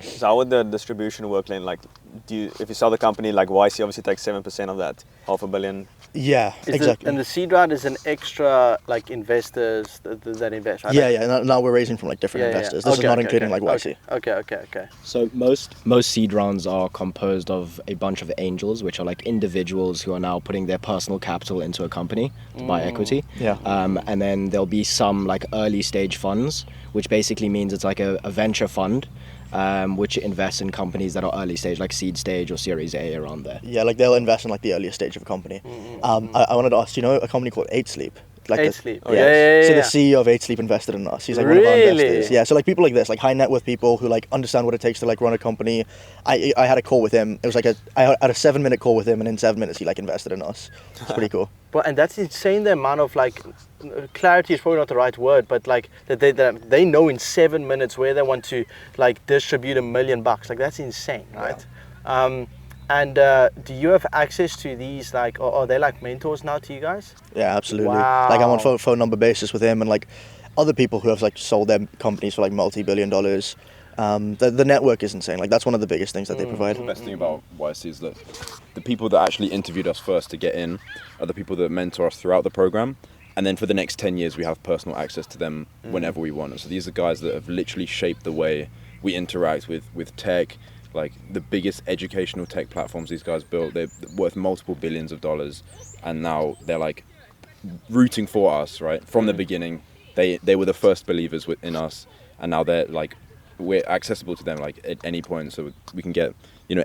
S3: So how would the distribution work then? Like, if you sell the company, like YC obviously takes 7% of that, $500 million.
S8: Yeah, exactly.
S5: And the seed round is an extra like investors that invest, right?
S8: Yeah. Now we're raising from like different investors. This is not including like YC.
S5: Okay.
S9: So most seed rounds are composed of a bunch of angels, which are like individuals who are now putting their personal capital into a company to buy equity.
S8: Yeah.
S9: And then there'll be some like early stage funds, which basically means it's like a venture fund, which invests in companies that are early stage, like seed stage or Series A, around there.
S8: Yeah, like they'll invest in like the earliest stage of a company. I wanted to ask, a company called 8 Sleep? Like
S5: 8 Sleep.
S8: So the CEO of 8 Sleep invested in us. He's like one of our investors. Yeah, so like people like this, like high net worth people who like understand what it takes to like run a company. I had a call with him. It was like I had a 7-minute call with him, and in 7 minutes he like invested in us. It's pretty cool.
S5: But and that's insane. The amount of like clarity is probably not the right word, but like that they know in 7 minutes where they want to like distribute $1 million. Like that's insane, right? Yeah. And do you have access to these, like, or are they like mentors now to you guys?
S8: Yeah, absolutely.
S5: Wow.
S8: Like I'm on phone number basis with him and like other people who have like sold their companies for like multi-billion dollars. The network is insane. Like that's one of the biggest things that they provide.
S10: The best thing about YC is that the people that actually interviewed us first to get in are the people that mentor us throughout the program. And then for the next 10 years, we have personal access to them whenever we want. And so these are guys that have literally shaped the way we interact with tech. Like the biggest educational tech platforms these guys built, they're worth multiple billions of dollars, and now they're like rooting for us, right? From the beginning, they were the first believers in us, and now they're like, we're accessible to them like at any point, so we can get,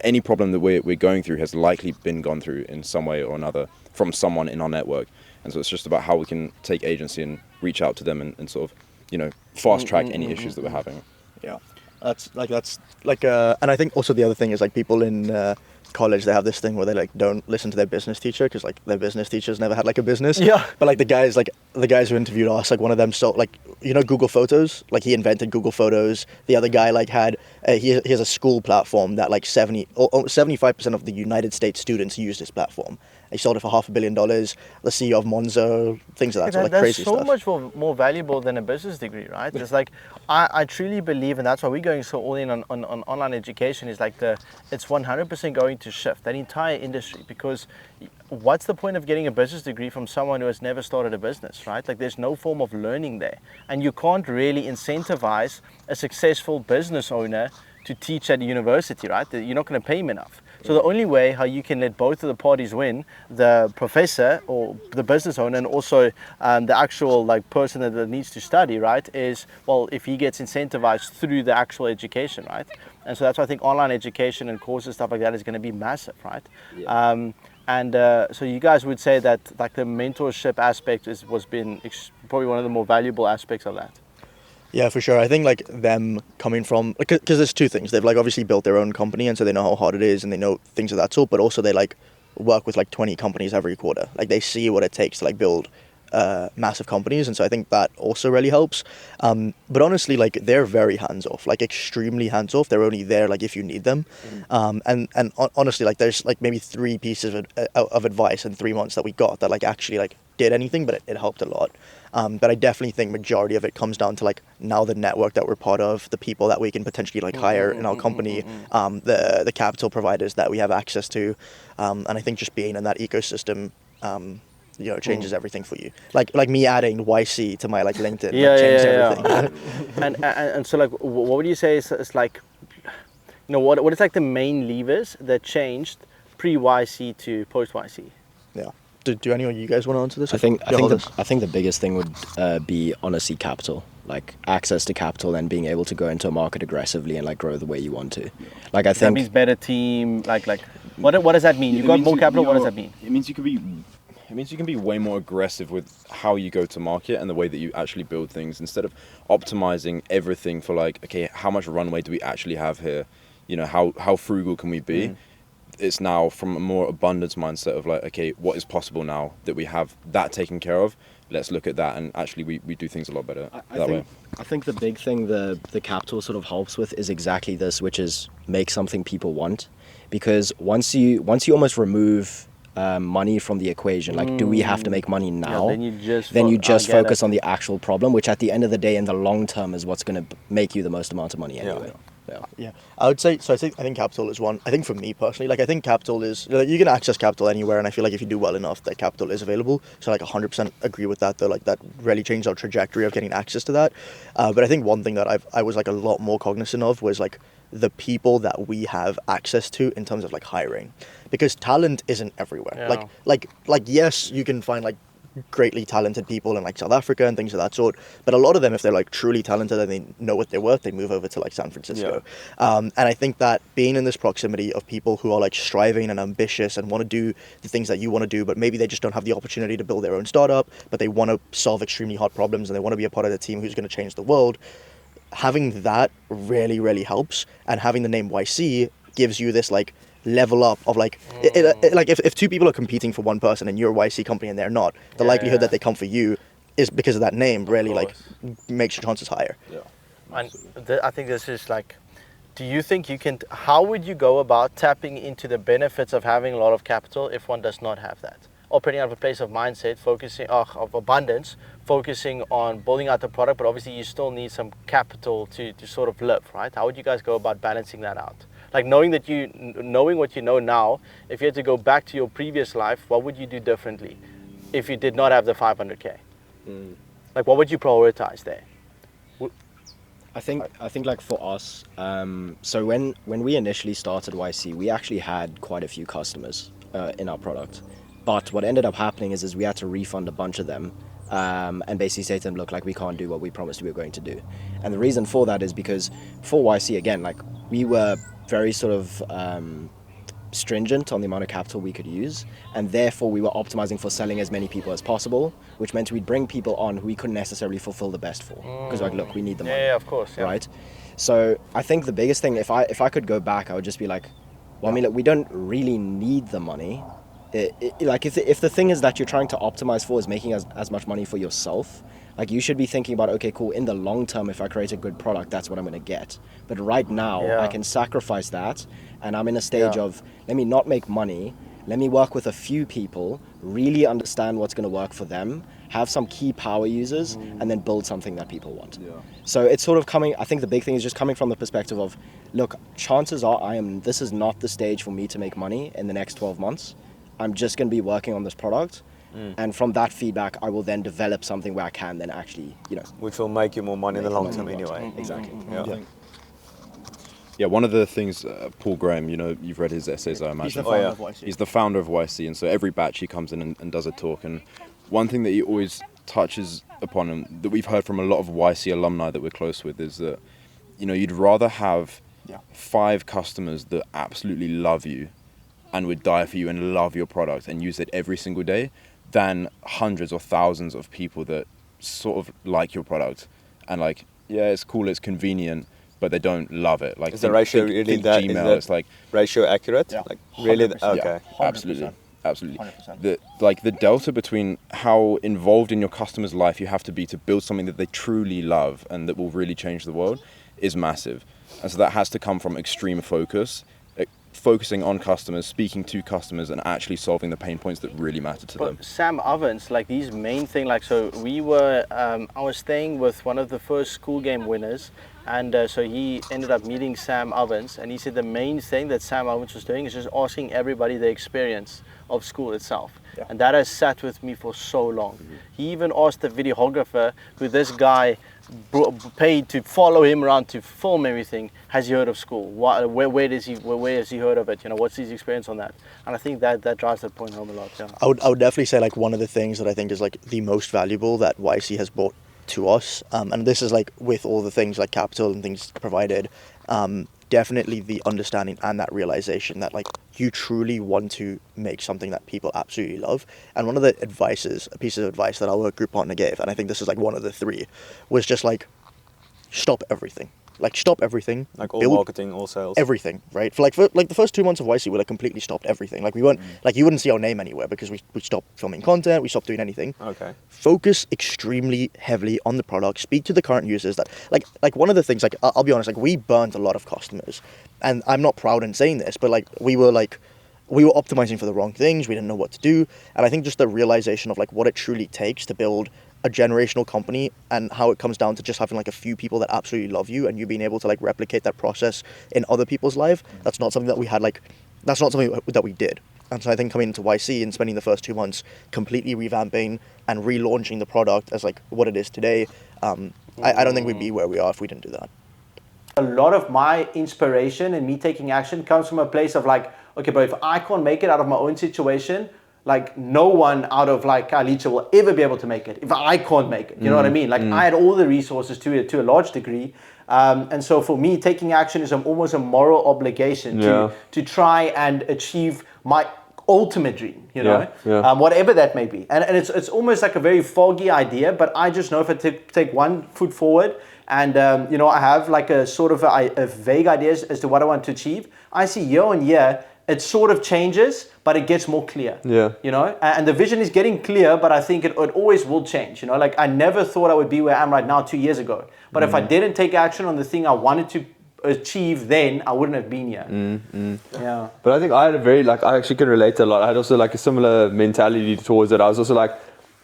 S10: any problem that we're going through has likely been gone through in some way or another from someone in our network. And so it's just about how we can take agency and reach out to them and sort of, fast track any issues that we're having.
S8: Yeah. That's like and I think also the other thing is like people in college, they have this thing where they like don't listen to their business teacher because like their business teachers never had like a business.
S5: Yeah.
S8: But like the guys who interviewed us, like one of them like Google Photos, like he invented Google Photos. The other guy like had he has a school platform that like 75% of the United States students use this platform, He sold it for $500 million. The CEO of Monzo, things of that sort, like
S5: That's
S8: crazy
S5: so
S8: stuff.
S5: much more valuable than a business degree, right? It's like I truly believe, and that's why we're going so all in on online education. Is like it's 100% going to shift that entire industry, because what's the point of getting a business degree from someone who has never started a business, right? Like there's no form of learning there, and you can't really incentivize a successful business owner to teach at a university, right? You're not going to pay him enough. So the only way how you can let both of the parties win, the professor or the business owner, and also the actual like person that needs to study, right, is, well, if he gets incentivized through the actual education, right? And so that's why I think online education and courses, stuff like that, is going to be massive, right? So you guys would say that like the mentorship aspect was probably one of the more valuable aspects of that.
S8: Yeah, for sure. I think like them coming from, because there's two things. They've like obviously built their own company, and so they know how hard it is, and they know things of that sort. But also they like work with like 20 companies every quarter. Like they see what it takes to like build massive companies, and so I think that also really helps. But honestly, like they're very hands off, like extremely hands off. They're only there like if you need them. Honestly, like there's like maybe 3 pieces of advice in 3 months that we got that like actually like did anything, but it helped a lot. But I definitely think majority of it comes down to like now the network that we're part of, the people that we can potentially like hire in our company, the capital providers that we have access to, and I think just being in that ecosystem, changes everything for you. Like me adding YC to my like LinkedIn, changed everything.
S5: And so like, what would you say is like, what is like the main levers that changed pre-YC to post-YC?
S8: Yeah. Do any of you guys want to answer this?
S9: I think the biggest thing would be honestly capital, like access to capital and being able to go into a market aggressively and like grow the way you want to. Like I think
S5: that means better team. Like what does that mean? You got more capital. What does that mean?
S10: It means you can be way more aggressive with how you go to market and the way that you actually build things, instead of optimizing everything for like, okay, how much runway do we actually have here? How frugal can we be? It's now from a more abundance mindset of like, okay, what is possible now that we have that taken care of? Let's look at that, and actually we do things a lot better that way.
S9: I think the big thing the capital sort of helps with is exactly this, which is make something people want. Because once you almost remove money from the equation, like do we have to make money now?
S5: Yeah, then you just
S9: focus on the actual problem, which at the end of the day in the long term is what's going to make you the most amount of money anyway.
S8: Yeah, I would say so. I think capital is one. I think for me personally, like I think capital is, like, you can access capital anywhere, and I feel like if you do well enough, that capital is available. So like 100% agree with that. Though, like that really changed our trajectory of getting access to that. But I think one thing that I was like a lot more cognizant of was like the people that we have access to in terms of like hiring, because talent isn't everywhere.
S5: Yeah.
S8: Like yes, you can find like greatly talented people in like South Africa and things of that sort, but a lot of them, if they're like truly talented and they know what they're worth, they move over to like San Francisco. And I think that being in this proximity of people who are like striving and ambitious and want to do the things that you want to do, but maybe they just don't have the opportunity to build their own startup, but they want to solve extremely hard problems and they want to be a part of the team who's going to change the world, having that really, really helps. And having the name YC gives you this like level up of like, like if 2 people are competing for one person and you're a YC company and they're not, the likelihood that they come for you is because of that name really like makes your chances higher.
S5: And I think this is like, do you think how would you go about tapping into the benefits of having a lot of capital if one does not have that? Operating out of a place of mindset, focusing of abundance, focusing on building out the product, but obviously you still need some capital to sort of live, right? How would you guys go about balancing that out? Like knowing what you know now, if you had to go back to your previous life, what would you do differently if you did not have the 500K? Like what would you prioritize there?
S9: I think like for us, so when we initially started YC, we actually had quite a few customers in our product. But what ended up happening is we had to refund a bunch of them and basically say to them, look, like we can't do what we promised we were going to do. And the reason for that is because for YC, again, like we were very sort of stringent on the amount of capital we could use, and therefore we were optimizing for selling as many people as possible, which meant we'd bring people on who we couldn't necessarily fulfill the best for, because like, look, we need the money.
S5: Yeah, of course. Yeah.
S9: Right? So I think the biggest thing, if I could go back, I would just be like, well, I mean, look, we don't really need the money. Like if the thing is that you're trying to optimize for is making as much money for yourself, like you should be thinking about, okay, cool, in the long term, if I create a good product, that's what I'm going to get. But right now, I can sacrifice that, and I'm in a stage of, let me not make money, let me work with a few people, really understand what's going to work for them, have some key power users, and then build something that people want. So it's sort of coming, I think the big thing is just coming from the perspective of, look, chances are this is not the stage for me to make money in the next 12 months. I'm just going to be working on this product. And from that feedback, I will then develop something where I can then actually,
S3: Which will make you more money in the long term anyway.
S9: Exactly.
S10: Yeah, one of the things, Paul Graham, you've read his essays, I imagine.
S8: He's the founder of YC.
S10: He's the founder of YC, and so every batch he comes in and does a talk. And one thing that he always touches upon, and that we've heard from a lot of YC alumni that we're close with, is that, you'd rather have 5 customers that absolutely love you and would die for you and love your product and use it every single day than hundreds or thousands of people that sort of like your product and like, yeah, it's cool, it's convenient, but they don't love it. Like,
S3: is the ratio really that?
S10: Gmail,
S3: is that
S10: it's like
S3: ratio accurate?
S8: Yeah.
S3: Like really?
S8: 100%.
S3: Okay.
S10: yeah, absolutely.
S8: 100%.
S10: The delta between how involved in your customer's life you have to be to build something that they truly love and that will really change the world is massive. And so that has to come from extreme focus, focusing on customers, speaking to customers, and actually solving the pain points that really matter to them.
S5: But Sam Ovens, like these main thing, like so we were, I was staying with one of the first school game winners, and so he ended up meeting Sam Ovens, and he said the main thing that Sam Ovens was doing is just asking everybody the experience of school itself.
S8: Yeah.
S5: And that has sat with me for so long. He even asked the videographer who this guy paid to follow him around to film everything, has he heard of school? Where has he heard of it? What's his experience on that? And I think that drives that point home a lot. Yeah.
S8: I would definitely say like one of the things that I think is like the most valuable that YC has brought to us, and this is like with all the things like capital and things provided, definitely the understanding and that realization that like you truly want to make something that people absolutely love. And one of the pieces of advice that our group partner gave, and I think this is like one of the 3, was just like stop everything. Like stop everything.
S3: Like all
S8: build
S3: marketing, all sales.
S8: everything, right? For the first 2 months of YC, we like completely stopped everything. Like we weren't like you wouldn't see our name anywhere because we stopped filming content, we stopped doing anything.
S3: Okay.
S8: Focus extremely heavily on the product. Speak to the current users. That like one of the things, like I'll be honest, like we burnt a lot of customers, and I'm not proud in saying this, but like we were optimizing for the wrong things. We didn't know what to do, and I think just the realization of like what it truly takes to build a generational company and how it comes down to just having like a few people that absolutely love you and you being able to like replicate that process in other people's life. That's not something that we had that's not something that we did. And so I think coming into YC and spending the first 2 months completely revamping and relaunching the product as like what it is today, I don't think we'd be where we are if we didn't do that.
S5: A lot of my inspiration and me taking action comes from a place of like, okay, but if I can't make it out of my own situation, like no one out of like Kalicha will ever be able to make it if I can't make it. You know what I mean? Like I had all the resources to a large degree. And so for me, taking action is almost a moral obligation to try and achieve my ultimate dream, whatever that may be. And it's almost like a very foggy idea, but I just know if I take one foot forward and, I have like a sort of a vague ideas as to what I want to achieve, I see year on year, it sort of changes, but it gets more clear. And the vision is getting clear, but I think it always will change. Like I never thought I would be where I am right now 2 years ago. But if I didn't take action on the thing I wanted to achieve then, I wouldn't have been here. Yeah.
S3: But I think I had I actually can relate to a lot. I had also like a similar mentality towards it. I was also like,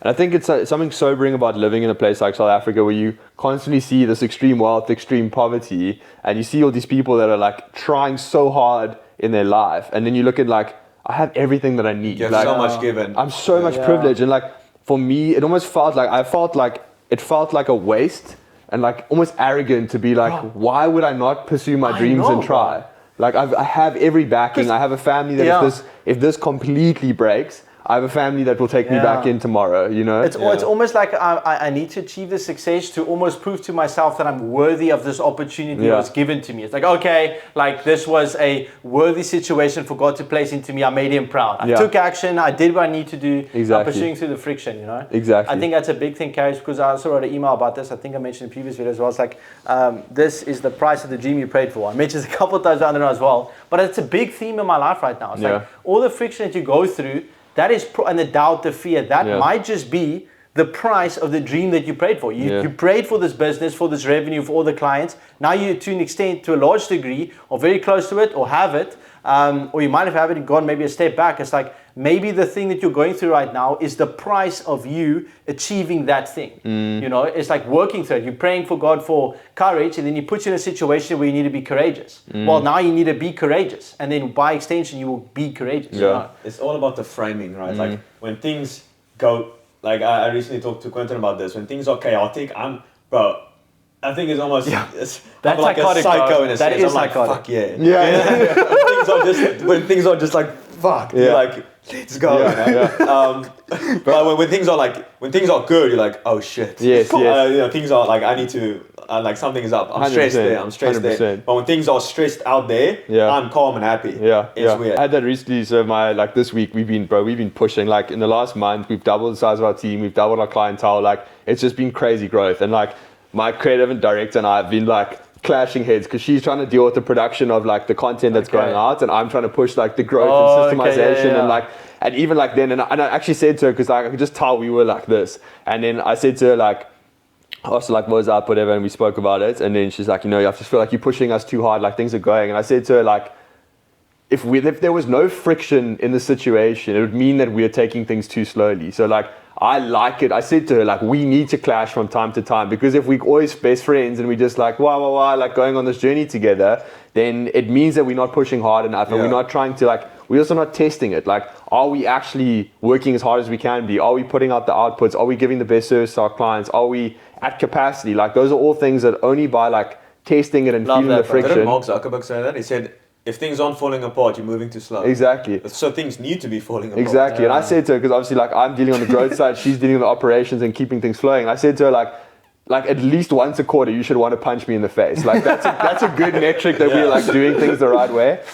S3: and I think it's something sobering about living in a place like South Africa where you constantly see this extreme wealth, extreme poverty, and you see all these people that are like trying so hard in their life, and then you look at like, I have everything that I need.
S11: You have
S3: like,
S11: so much given.
S3: I'm so much privileged, and like for me, it almost felt like it felt like a waste and like almost arrogant to be like, why would I not pursue my dreams and try? Like I have every backing. I have a family that if this completely breaks, I have a family that will take me back in tomorrow,
S5: It's almost like I need to achieve this success to almost prove to myself that I'm worthy of this opportunity that was given to me. It's like, okay, like this was a worthy situation for God to place into me. I made him proud. I took action. I did what I need to do.
S3: Exactly.
S5: Pursuing through the friction,
S3: Exactly.
S5: I think that's a big thing, Carrie, because I also wrote an email about this. I think I mentioned in previous videos as well. It's like, this is the price of the dream you prayed for. I mentioned it a couple of times I don't know as well. But it's a big theme in my life right now. It's like all the friction that you go through, that is, and the doubt, the fear, that might just be the price of the dream that you prayed for. You prayed for this business, for this revenue, for all the clients. Now you, to an extent, to a large degree, or very close to it, or have it, or you might have it and gone maybe a step back. It's like maybe the thing that you're going through right now is the price of you achieving that thing. You know, it's like working through it. You're praying for God for courage, and then He puts you in a situation where you need to be courageous. Well, now you need to be courageous, and then by extension, you will be courageous.
S3: Yeah,
S5: You know?
S3: it's all about the framing, right? Like when things go, like I recently talked to Quentin about this. When things are chaotic, I think it's almost
S5: That's
S3: I'm like
S5: psychotic,
S3: a psycho
S5: bro.
S3: in a
S5: That
S3: sense.
S5: is
S3: I'm like,
S5: psychotic.
S3: fuck yeah. when things are just like fuck, you're like, let's go. You know? But when things are good, you're like, oh shit.
S11: Yes.
S3: You know, things are like, I need to. Like something is up. I'm stressed there. I'm stressed
S11: 100%.
S3: there. But when things are stressed out there, I'm calm and happy. It's weird.
S11: I had that recently. So this week we've been pushing. Like in the last month, we've doubled the size of our team. We've doubled our clientele. Like it's just been crazy growth. And like my creative director and I have been like clashing heads because she's trying to deal with the production of like the content that's going out, and I'm trying to push like the growth and systemization and like. And even like then, and I actually said to her, because like I could just tell we were like this. And then I said to her like, also like what was up, whatever, and we spoke about it, and then she's like, you know, I just feel like you're pushing us too hard, like things are going. And I said to her like, if there was no friction in the situation, it would mean that we are taking things too slowly. So like I like it. I said to her like, we need to clash from time to time, because if we're always best friends and we just like like going on this journey together, then it means that we're not pushing hard enough and we're not trying to like, we're also not testing it. Like, are we actually working as hard as we can be? Are we putting out the outputs? Are we giving the best service to our clients? Are we at capacity? Like those are all things that only by like testing it and feeling the friction.
S3: Didn't Mark Zuckerberg say that? He said, if things aren't falling apart, you're moving too slow.
S11: Exactly.
S3: So things need to be falling apart.
S11: Exactly. And I said to her, because obviously like I'm dealing on the growth side, she's dealing with the operations and keeping things flowing. And I said to her like at least once a quarter, you should want to punch me in the face. Like that's a good metric that we're like doing things the right way.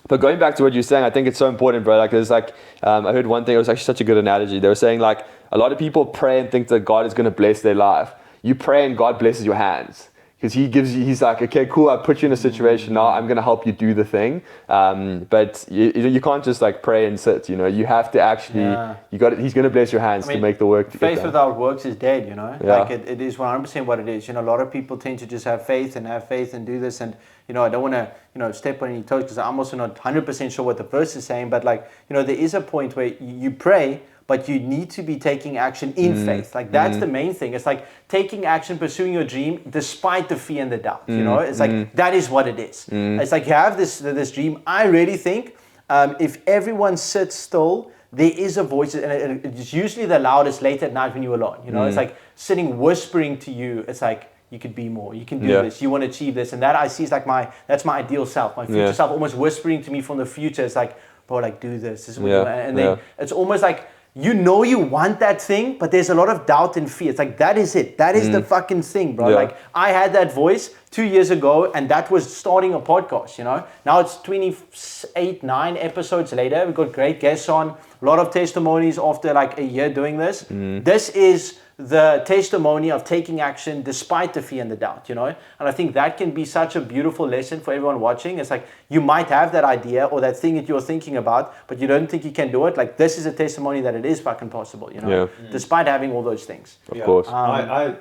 S11: But going back to what you're saying, I think it's so important, bro. Like there's like, I heard one thing, it was actually such a good analogy. They were saying like, a lot of people pray and think that God is going to bless their life. You pray and God blesses your hands. Because he's like, okay, cool, I put you in a situation now, I'm going to help you do the thing. But you can't just like pray and sit, you know, you have to actually, he's going to bless your hands to make the work.
S5: Faith without works is dead, you know, like it is 100% what it is. You know, a lot of people tend to just have faith and do this. And, you know, I don't want to, you know, step on any toes because I'm also not 100% sure what the verse is saying. But like, you know, there is a point where you pray, but you need to be taking action in faith. Like that's the main thing. It's like taking action, pursuing your dream despite the fear and the doubt. You know, it's like that is what it is. It's like you have this dream. I really think if everyone sits still, there is a voice, and it's usually the loudest late at night when you're alone. You know, it's like sitting whispering to you. It's like you could be more. You can do this. You want to achieve this, and that I see is like that's my ideal self, my future self, almost whispering to me from the future. It's like, bro, like do this. This is what you want. And then it's almost like, you know you want that thing, but there's a lot of doubt and fear. It's like, that is it. That is the fucking thing, bro. Like, I had that voice 2 years ago, and that was starting a podcast, you know? Now it's 28, 9 episodes later. We've got great guests on, a lot of testimonies after like a year doing this. This is the testimony of taking action despite the fear and the doubt, you know? And I think that can be such a beautiful lesson for everyone watching. It's like, you might have that idea or that thing that you're thinking about, but you don't think you can do it. Like, this is a testimony that it is fucking possible, you know? Despite having all those things.
S11: Of course.
S3: I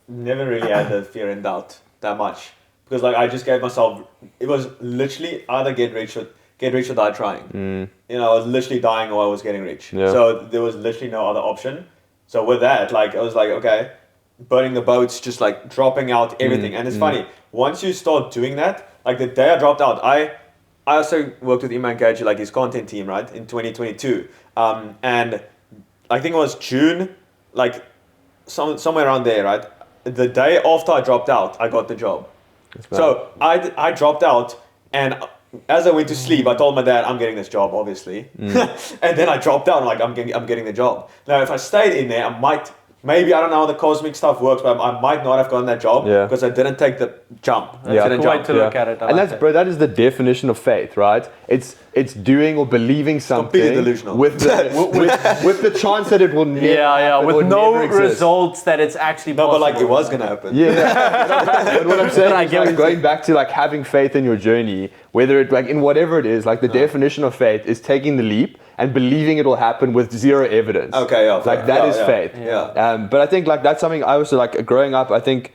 S3: never really had the fear and doubt that much, because like I just gave myself, it was literally either get rich or die trying. You know, I was literally dying or I was getting rich. So there was literally no other option. So with that, like, I was like, okay, burning the boats, just like dropping out everything. And it's funny, once you start doing that, like the day I dropped out, I also worked with Iman Gaji, like his content team, right, in 2022. And I think it was June, like somewhere around there, right? The day after I dropped out, I got the job. So I dropped out, and as I went to sleep, I told my dad, I'm getting this job, obviously. And then I dropped out, like, I'm getting the job. Now, if I stayed in there, maybe, I don't know how the cosmic stuff works, but I might not have gotten that job because I didn't take the jump.
S5: That's a
S3: Didn't
S5: cool way
S3: jump.
S5: to look at it. I
S11: And
S5: like
S11: that's,
S5: that.
S11: bro, that is the definition of faith, right? It's doing or believing something
S3: completely delusional.
S11: with the chance that it will never happen
S5: with
S11: or
S5: no
S11: never exist.
S5: results that it's actually
S3: No, but
S5: possible.
S3: like it was gonna happen.
S11: Yeah, but what I'm saying
S5: I
S11: is
S5: get what
S11: like
S5: you're
S11: going back to like having faith in your journey, whether it like in whatever it is, like the definition of faith is taking the leap and believing it will happen with zero evidence.
S3: Okay, yeah,
S11: like that is faith.
S3: Yeah.
S11: But I think like that's something I also like growing up. I think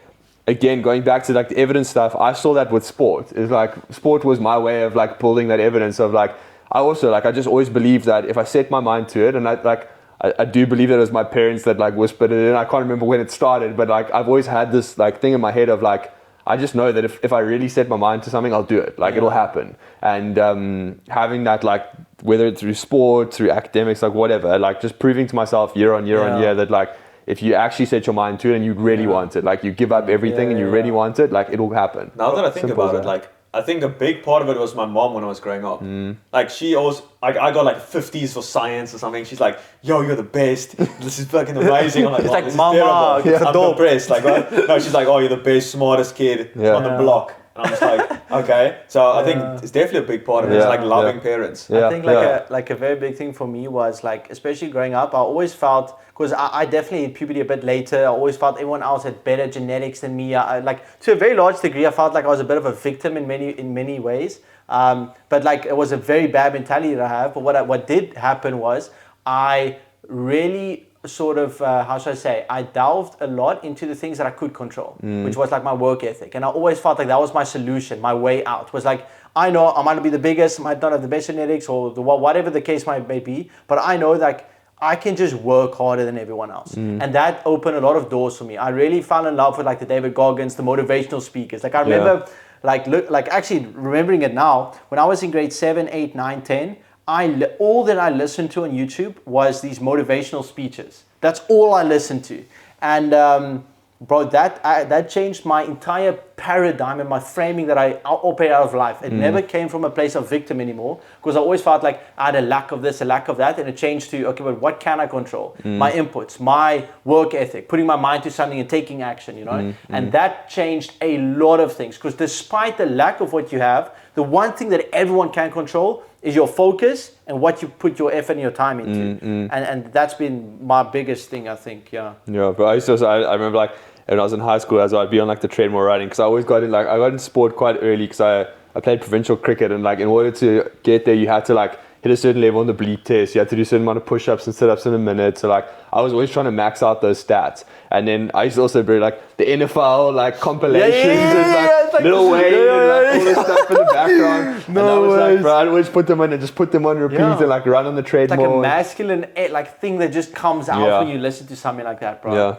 S11: again going back to like the evidence stuff, I saw that with sport. Is like sport was my way of like building that evidence of like I also like I just always believed that if I set my mind to it, and I do believe that it was my parents that like whispered it in. I can't remember when it started, but like I've always had this like thing in my head of like I just know that if I really set my mind to something, I'll do it. Like it'll happen. And having that like whether it's through sport, through academics, like whatever, like just proving to myself year on year that like if you actually set your mind to it and you really want it, like you give up everything and you really want it, like it'll happen.
S3: Now that I think
S11: Simple
S3: about
S11: as
S3: it,
S11: that.
S3: like I think a big part of it was my mom when I was growing up. Like she always, like I got like 50s for science or something. She's like, "Yo, you're the best. This is fucking amazing." I'm like,
S5: It's like,
S3: this is
S5: "Mama,
S3: terrible.
S5: it's
S3: I'm depressed." Like, what? No, she's like, "Oh, you're the best, smartest kid on the block." And I'm just like, okay. So I think it's definitely a big part of it. It's like loving parents.
S5: I think like a very big thing for me was like, especially growing up, I always felt, because I definitely hit puberty a bit later, I always felt everyone else had better genetics than me. I like to a very large degree, I felt like I was a bit of a victim in many ways. But like it was a very bad mentality that I have. But what did happen was I really sort of, how should I say, I delved a lot into the things that I could control, which was like my work ethic. And I always felt like that was my solution, my way out. Was like, I know I might not be the biggest, might not have the best genetics or whatever the case might be, but I know like I can just work harder than everyone else. And that opened a lot of doors for me. I really fell in love with like the David Goggins, the motivational speakers. Like I remember like actually remembering it now, when I was in grade 7, 8, 9, 10, all that I listened to on YouTube was these motivational speeches. That's all I listened to. And bro, that changed my entire paradigm and my framing that I operate out of life. It never came from a place of victim anymore, because I always felt like I had a lack of this, a lack of that, and it changed to, okay, but what can I control? My inputs, my work ethic, putting my mind to something and taking action, you know? And that changed a lot of things, because despite the lack of what you have, the one thing that everyone can control is your focus and what you put your effort and your time into. And that's been my biggest thing, I think, Yeah,
S11: but I remember like when I was in high school as well, I'd be on like the treadmill riding, because I always got in sport quite early, because I played provincial cricket, and like in order to get there you had to like hit a certain level on the bleed test. You had to do a certain amount of push-ups and sit-ups in a minute. So like I was always trying to max out those stats. And then I used to also bring like the NFL like compilations and like Lil Wayne and like all this stuff in the background. And I was like, bro, I'd always put them on and just put them on repeat and like run on the treadmill.
S5: It's like a masculine like thing that just comes out when you listen to something like that, bro.